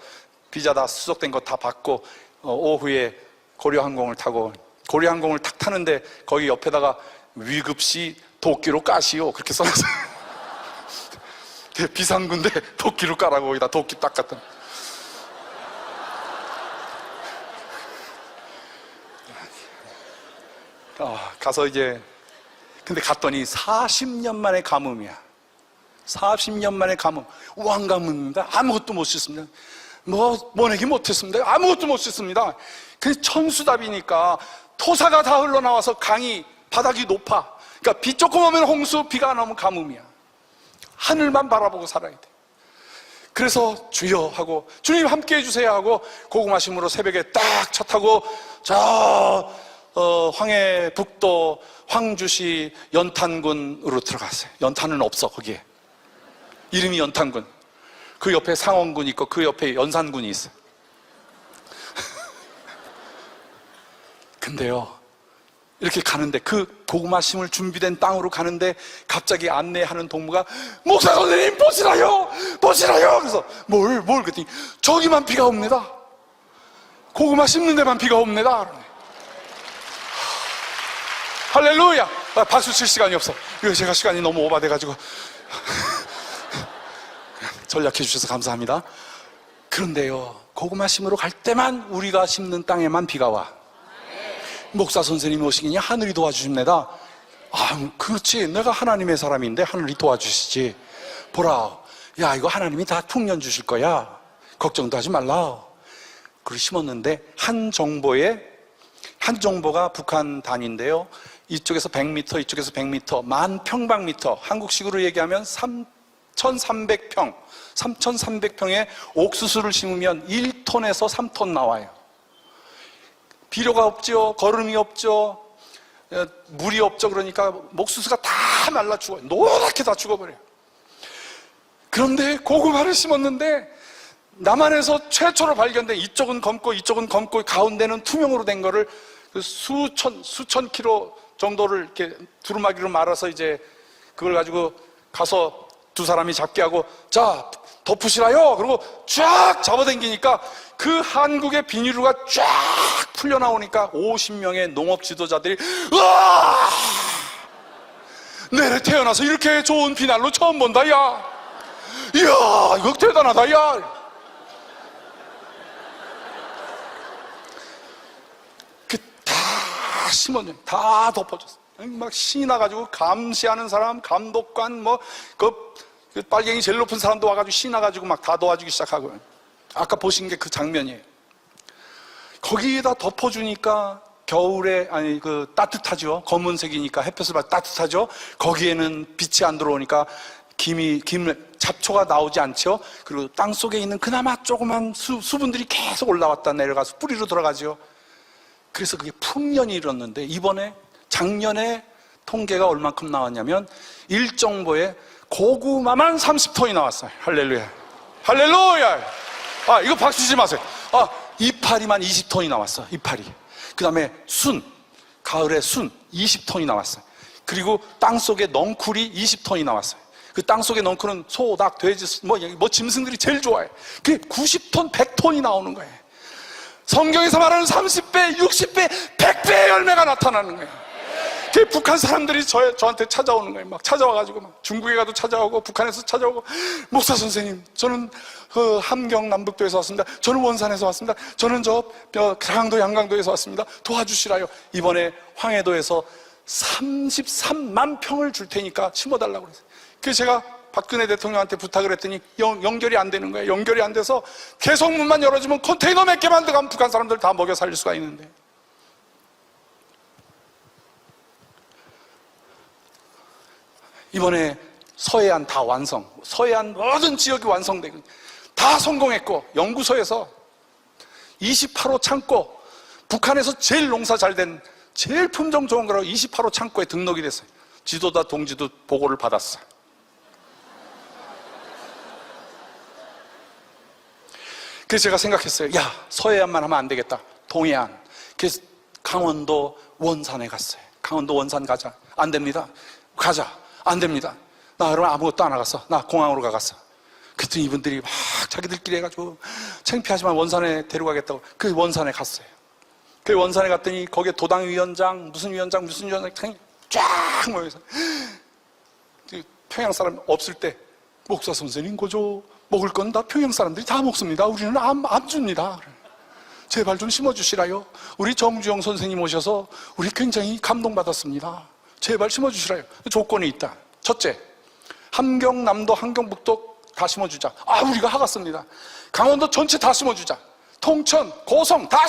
비자 다 수속된 거 다 받고 오후에 고려항공을 타고 고려항공을 탁 타는데 거기 옆에다가 위급시 도끼로 까시오 그렇게 써놨어요. 비상군데 도끼로 까라고 거기다 도끼 딱 갖다. 가서 이제 근데 갔더니 40년 만에 가뭄이야. 40년 만에 가뭄, 왕가뭄입니다. 아무것도 못 씻습니다. 모내기 못했습니다. 아무것도 못 씻습니다. 그 천수답이니까 토사가 다 흘러나와서 강이 바닥이 높아. 그러니까 비 조금 오면 홍수, 비가 안 오면 가뭄이야. 하늘만 바라보고 살아야 돼. 그래서 주여 하고 주님 함께 해주세요 하고 고구마심으로 새벽에 딱 차 타고 황해북도 황주시 연탄군으로 들어갔어요. 연탄은 없어 거기에. 이름이 연탄군. 그 옆에 상원군이 있고 그 옆에 연산군이 있어요. 근데요, 이렇게 가는데 그 고구마 심을 준비된 땅으로 가는데 갑자기 안내하는 동무가 목사 선생님 보시라요, 보시라요. 그래서 뭘 그랬더니 저기만 비가 옵니다. 고구마 심는 데만 비가 옵니다. 할렐루야. 박수 칠 시간이 없어. 이거 제가 시간이 너무 오바돼가지고 전략해 주셔서 감사합니다. 그런데요, 고구마 심으러 갈 때만 우리가 심는 땅에만 비가 와. 목사 선생님이 오시기니 하늘이 도와주십니다. 그렇지, 내가 하나님의 사람인데 하늘이 도와주시지. 보라, 야, 이거 하나님이 다 풍년 주실 거야. 걱정도 하지 말라. 그걸 심었는데 한 정보가 북한 단위인데요, 이쪽에서 100m, 이쪽에서 100m, 10,000평방미터, 한국식으로 얘기하면 3,300평, 3,300평에 옥수수를 심으면 1톤에서 3톤 나와요. 비료가 없죠, 거름이 없죠, 물이 없죠. 그러니까 옥수수가 다 말라 죽어요. 노랗게 다 죽어버려요. 그런데 고구마를 심었는데 남한에서 최초로 발견된, 이쪽은 검고 이쪽은 검고 가운데는 투명으로 된 거를 수천 킬로 정도를 이렇게 두루마기로 말아서 이제 그걸 가지고 가서 두 사람이 잡게 하고, 자, 덮으시라요. 그리고 쫙 잡아당기니까 그 한국의 비닐루가 쫙 풀려 나오니까 50명의 농업 지도자들이, 으아! 내래 태어나서 이렇게 좋은 비난로 처음 본다, 야! 이야, 이거 대단하다, 야! 다 심어줘, 다 덮어줬어. 막 신이 나가지고 감시하는 사람, 감독관, 그 빨갱이 제일 높은 사람도 와가지고 신이 나가지고 막 다 도와주기 시작하고. 아까 보신 게 그 장면이에요. 거기에다 덮어주니까 겨울에, 따뜻하죠. 검은색이니까 햇볕을 받아 따뜻하죠. 거기에는 빛이 안 들어오니까 잡초가 나오지 않죠. 그리고 땅 속에 있는 그나마 조그만 수분들이 계속 올라왔다 내려가서 뿌리로 들어가죠. 그래서 그게 풍년이 일었는데, 작년에 통계가 얼만큼 나왔냐면 일정보에 고구마만 30톤이 나왔어요. 할렐루야, 할렐루야. 이거 박수 치지 마세요. 이파리만 20톤이 나왔어. 이파리. 그 다음에 가을에 순 20톤이 나왔어요. 그리고 땅속에 넝쿨이 20톤이 나왔어요. 그 땅속에 넝쿨은 소, 닭, 돼지, 짐승들이 제일 좋아해. 그게 90톤, 100톤이 나오는 거예요. 성경에서 말하는 30배, 60배, 100배의 열매가 나타나는 거예요. 그 북한 사람들이 저한테 찾아오는 거예요. 막 찾아와가지고, 막 중국에 가도 찾아오고, 북한에서 찾아오고, 목사 선생님, 저는 함경 남북도에서 왔습니다. 저는 원산에서 왔습니다. 저는 강원도 양강도에서 왔습니다. 도와주시라요. 이번에 황해도에서 33만 평을 줄 테니까 심어달라고 그랬어요. 그래서 제가 박근혜 대통령한테 부탁을 했더니 연결이 안 되는 거예요. 연결이 안 돼서 계속 문만 열어주면 컨테이너 몇 개만 들어가면 북한 사람들 다 먹여 살릴 수가 있는데. 이번에 서해안 다 완성, 서해안 모든 지역이 완성되고 다 성공했고, 연구소에서 28호 창고, 북한에서 제일 농사 잘 된, 제일 품종 좋은 거라고 28호 창고에 등록이 됐어요. 지도자 동지도 보고를 받았어요. 그래서 제가 생각했어요. 야, 서해안만 하면 안 되겠다. 동해안. 그래서 강원도 원산에 갔어요. 강원도 원산 가자. 안 됩니다. 가자. 안 됩니다. 나 그러면 아무것도 안 하갔어. 나 공항으로 가갔어. 그랬더니 이분들이 막 자기들끼리 해가지고 창피하지만 원산에 데려가겠다고. 그 원산에 갔어요. 그 원산에 갔더니 거기에 도당위원장, 무슨 위원장 쫙 모여서, 평양 사람 없을 때, 목사 선생님 고조 먹을 건 다 평양 사람들이 다 먹습니다. 우리는 안 줍니다. 제발 좀 심어주시라요. 우리 정주영 선생님 오셔서 우리 굉장히 감동받았습니다. 제발 심어주시라요. 조건이 있다. 첫째, 함경남도, 함경북도 다 심어주자. 아, 우리가 하갔습니다. 강원도 전체 다 심어주자. 통천, 고성 다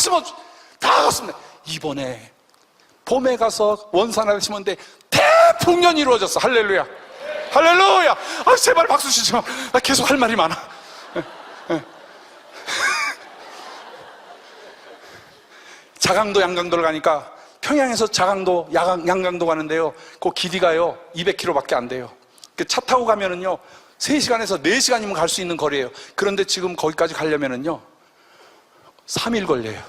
하갔습니다. 이번에 봄에 가서 원산화를 심었는데 대풍년이 이루어졌어. 할렐루야. 할렐루야. 아, 제발 박수 치지 마. 나 계속 할 말이 많아. 자강도, 양강도를 가니까 평양에서 자강도, 양강도 가는데요. 그 길이가요 200km밖에 안 돼요. 그 차 타고 가면은요 3시간에서 4시간이면 갈 수 있는 거리예요. 그런데 지금 거기까지 가려면은요 3일 걸려요.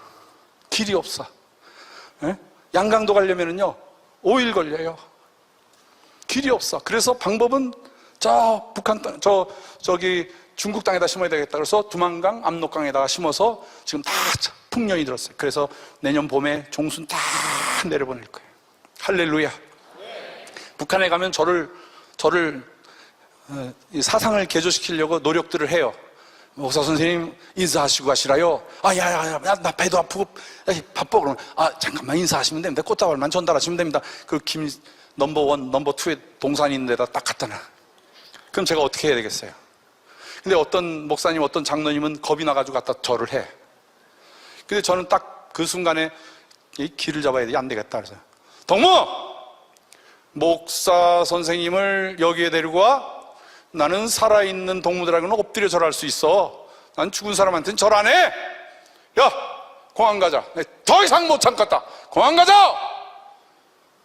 길이 없어. 예? 양강도 가려면은요 5일 걸려요. 길이 없어. 그래서 방법은 저 북한 땅, 저기 중국 땅에다 심어야 되겠다. 그래서 두만강, 압록강에다가 심어서 지금 다 풍년이 들었어요. 그래서 내년 봄에 종순 다 내려보낼 거예요. 할렐루야. 북한에 가면 저를 사상을 개조시키려고 노력들을 해요. 목사 선생님 인사하시고 가시라요. 아, 야야야, 나 배도 아프고 바빠. 그러면 아, 잠깐만 인사하시면 됩니다. 꽃다발만 전달하시면 됩니다. 그 김 넘버1, 넘버2에 동산이 있는 데다 딱 갖다 놔. 그럼 제가 어떻게 해야 되겠어요? 근데 어떤 목사님, 어떤 장로님은 겁이 나가지고 갖다 절을 해. 근데 저는 딱 그 순간에 이 길을 잡아야 돼. 안 되겠다. 그래서 동무! 목사 선생님을 여기에 데리고 와. 나는 살아있는 동무들하고는 엎드려 절할 수 있어. 난 죽은 사람한테는 절 안 해. 야, 공항 가자. 더 이상 못 참겠다. 공항 가자.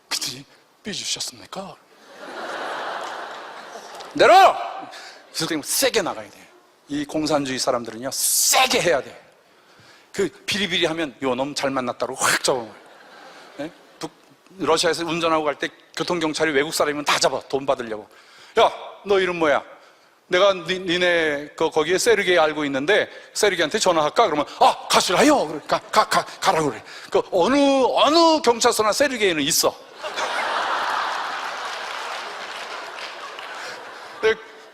그랬더니 삐주셨습니까? 내려! 그래서 세게 나가야 돼. 이 공산주의 사람들은요 세게 해야 돼. 그 비리비리 하면 요 놈 잘 만났다고 확 잡아먹어요. 네? 러시아에서 운전하고 갈 때 교통경찰이 외국 사람이면 다 잡아. 돈 받으려고. 야, 너 이름 뭐야? 내가 니네 거기에 세르게이 알고 있는데 세르게이한테 전화할까? 그러면 아, 가시라요. 그러니까 가라고 그래. 그 어느 경찰서나 세르게이는 있어.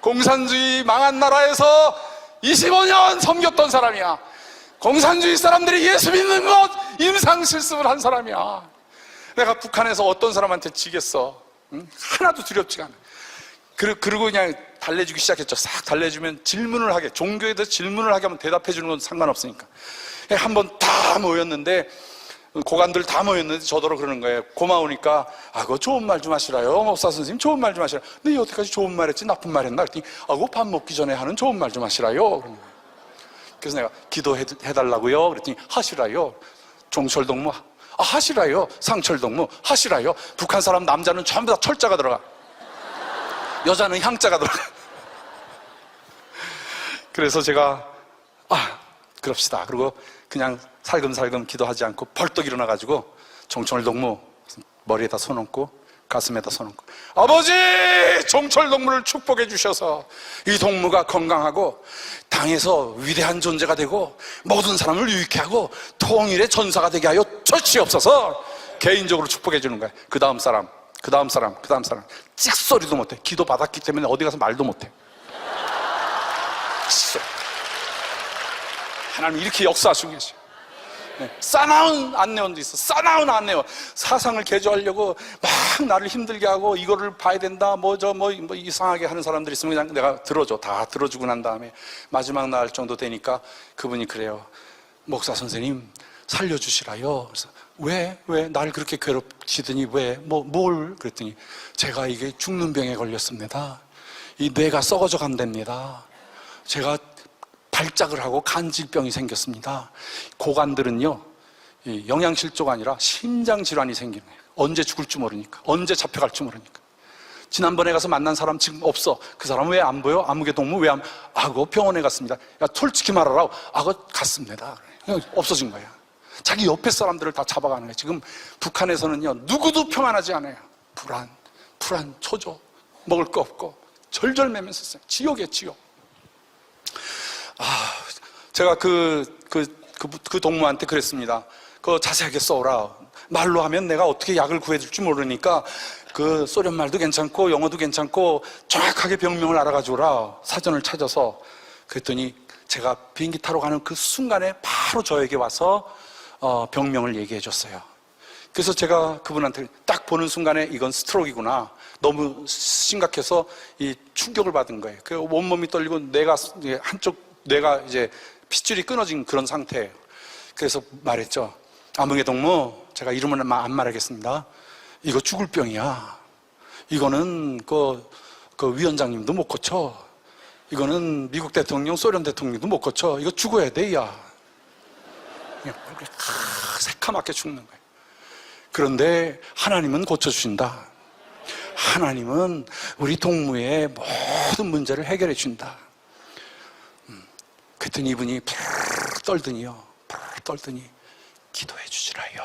공산주의 망한 나라에서 25년 섬겼던 사람이야. 공산주의 사람들이 예수 믿는 것 임상실습을 한 사람이야. 내가 북한에서 어떤 사람한테 지겠어. 응? 하나도 두렵지가 않아. 그리고 그냥 달래주기 시작했죠. 싹 달래주면 질문을 하게, 종교에 대해서 질문을 하게 하면 대답해 주는 건 상관없으니까. 한번 다 모였는데, 고관들 다 모였는데 저더러 그러는 거예요. 고마우니까 그거 좋은 말 좀 하시라요. 목사 선생님 좋은 말 좀 하시라. 근데 여태까지 좋은 말 했지 나쁜 말 했나? 그랬더니 그거 밥 먹기 전에 하는 좋은 말 좀 하시라요. 그러는 거예요. 그래서 내가 기도해달라고요. 그랬더니 하시라요. 종철동무 하시라요. 상철동무 하시라요. 북한 사람 남자는 전부 다 철자가 들어가. 여자는 향자가 들어가. 그래서 제가 그럽시다. 그리고 그냥 살금살금 기도하지 않고 벌떡 일어나가지고 종철동무 머리에다 손 얹고 가슴에다 손 얹고 아버지! 종철동무를 축복해 주셔서 이 동무가 건강하고 당에서 위대한 존재가 되고 모든 사람을 유익해 하고 통일의 전사가 되게 하여 주시옵소서. 개인적으로 축복해 주는 거야. 그 다음 사람 찍소리도 못해. 기도 받았기 때문에 어디 가서 말도 못해. 하나님 이렇게 역사하시고 계셔. 싸나운 안내원도 있어. 싸나운 안내원. 사상을 개조하려고 막 나를 힘들게 하고 이거를 봐야 된다. 뭐 이상하게 하는 사람들이 있으면 그냥 내가 들어줘. 다 들어주고 난 다음에 마지막 날 정도 되니까 그분이 그래요. 목사 선생님 살려주시라요. 그래서 왜 나를 그렇게 괴롭히더니 뭘? 그랬더니 제가 이게 죽는 병에 걸렸습니다. 이 뇌가 썩어져 간답니다. 제가 발작을 하고 간질병이 생겼습니다. 고관들은요 영양실조가 아니라 심장질환이 생기는 거예요. 언제 죽을지 모르니까, 언제 잡혀갈지 모르니까. 지난번에 가서 만난 사람 지금 없어. 그 사람 왜 안 보여? 아무개 동무 왜 안? 그거 병원에 갔습니다. 야, 솔직히 말하라고. 그거 갔습니다. 없어진 거야. 자기 옆에 사람들을 다 잡아가는 거예요. 지금 북한에서는요 누구도 평안하지 않아요. 불안, 초조, 먹을 거 없고 절절매면서 있어요. 지옥이에요, 지옥. 제가 그 동무한테 그랬습니다. 그거 자세하게 써오라. 말로 하면 내가 어떻게 약을 구해줄지 모르니까 그 소련 말도 괜찮고 영어도 괜찮고 정확하게 병명을 알아가지고라. 사전을 찾아서. 그랬더니 제가 비행기 타러 가는 그 순간에 바로 저에게 와서 병명을 얘기해 줬어요. 그래서 제가 그분한테 딱 보는 순간에 이건 스트로크이구나, 너무 심각해서 이 충격을 받은 거예요. 그 온몸이 떨리고 한쪽 뇌가 이제 핏줄이 끊어진 그런 상태예요. 그래서 말했죠. 암흑의 동무, 제가 이름은 안 말하겠습니다. 이거 죽을 병이야. 이거는 그 위원장님도 못 고쳐. 이거는 미국 대통령, 소련 대통령도 못 고쳐. 이거 죽어야 돼, 야. 그냥 새카맣게 죽는 거예요. 그런데 하나님은 고쳐주신다. 하나님은 우리 동무의 모든 문제를 해결해 준다. 그랬더니 이분이 떨더니 기도해 주시라요.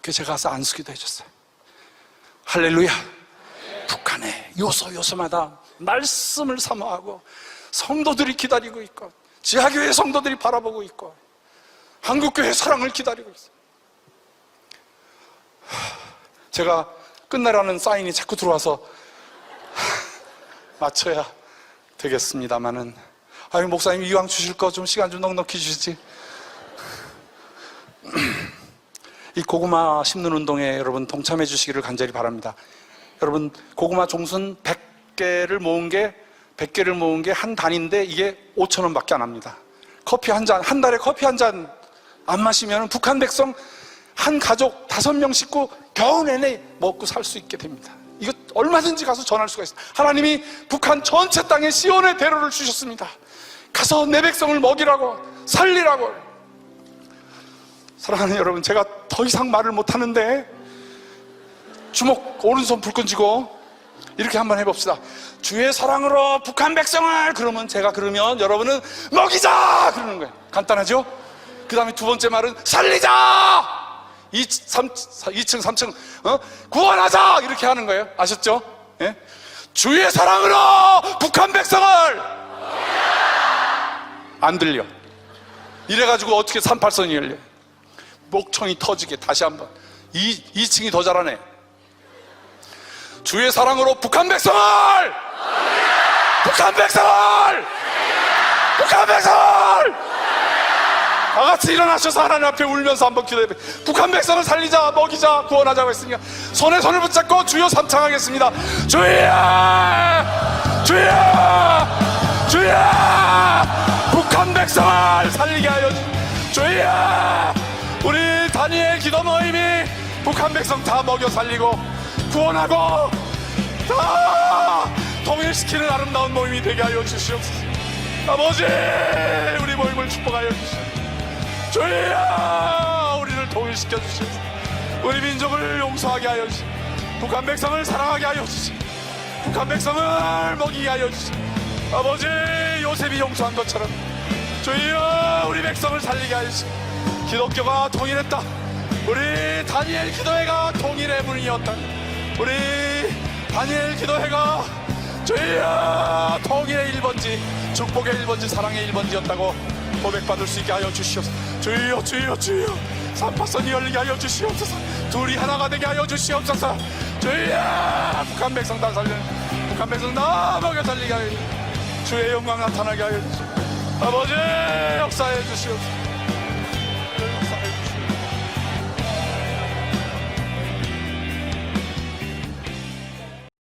그래서 제가 가서 안수기도 해줬어요. 할렐루야. 북한의 요소마다 말씀을 사모하고 성도들이 기다리고 있고, 지하교회 성도들이 바라보고 있고, 한국교회 사랑을 기다리고 있어요. 제가 끝내라는 사인이 자꾸 들어와서 맞춰야 되겠습니다만은, 아유, 목사님 이왕 주실 거 좀 시간 좀 넉넉히 주시지. 이 고구마 심는 운동에 여러분 동참해 주시기를 간절히 바랍니다. 여러분, 고구마 종순 100개를 모은 게 한 단인데 이게 5,000원 밖에 안 합니다. 커피 한 잔, 한 달에 커피 한 잔 안 마시면 북한 백성 한 가족 5명 식구 겨우 내내 먹고 살 수 있게 됩니다. 이거 얼마든지 가서 전할 수가 있어요. 하나님이 북한 전체 땅에 시온의 대로를 주셨습니다. 가서 내 백성을 먹이라고, 살리라고. 사랑하는 여러분, 제가 더 이상 말을 못하는데 주먹 오른손 불끈 쥐고 이렇게 한번 해봅시다. 주의 사랑으로 북한 백성을, 그러면 여러분은 먹이자 그러는 거예요. 간단하죠? 그 다음에 두 번째 말은 살리자, 2층 3층 구원하자, 이렇게 하는 거예요. 아셨죠? 예? 주의 사랑으로 북한 백성을. 안 들려. 이래가지고 어떻게 38선이 열려? 목청이 터지게 다시 한번. 2층이 더 잘하네. 주의 사랑으로 북한 백성을. 북한 백성을. 북한 백성을. 다 같이 일어나셔서 하나님 앞에 울면서 한번 기도해. 북한 백성을 살리자, 먹이자, 구원하자고 했으니까 손에 손을 붙잡고 주여 삼창하겠습니다. 주여, 주여, 주여, 북한 백성을 살리게 하여 주여. 우리 다니엘 기도 모임이 북한 백성 다 먹여 살리고 구원하고 다 통일시키는 아름다운 모임이 되게 하여 주시옵소서. 아버지, 우리 모임을 축복하여 주시옵소서. 주여, 우리를 통일시켜 주시옵소서. 우리 민족을 용서하게 하여 주시옵소서. 북한 백성을 사랑하게 하여 주시옵소서. 북한 백성을 먹이게 하여 주시옵소서. 아버지, 요셉이 용서한 것처럼 주여, 우리 백성을 살리게 하여 주시옵소서. 기독교가 통일했다. 우리 다니엘 기도회가 통일의 문이었다. 우리 다니엘 기도회가 주여, 통일의 1번지, 축복의 1번지, 사랑의 1번지였다고 고백받을 수 있게 하여 주시옵소서. 주여, 주여, 주여, 38선이 열리게 하여 주시옵소서. 둘이 하나가 되게 하여 주시옵소서. 주여, 북한 백성 다 살려, 북한 백성 다 먹여 살리게 하여 주시옵소서. 주의 영광 나타나게 하여 주시옵소서. 아버지, 역사해 주시옵소서.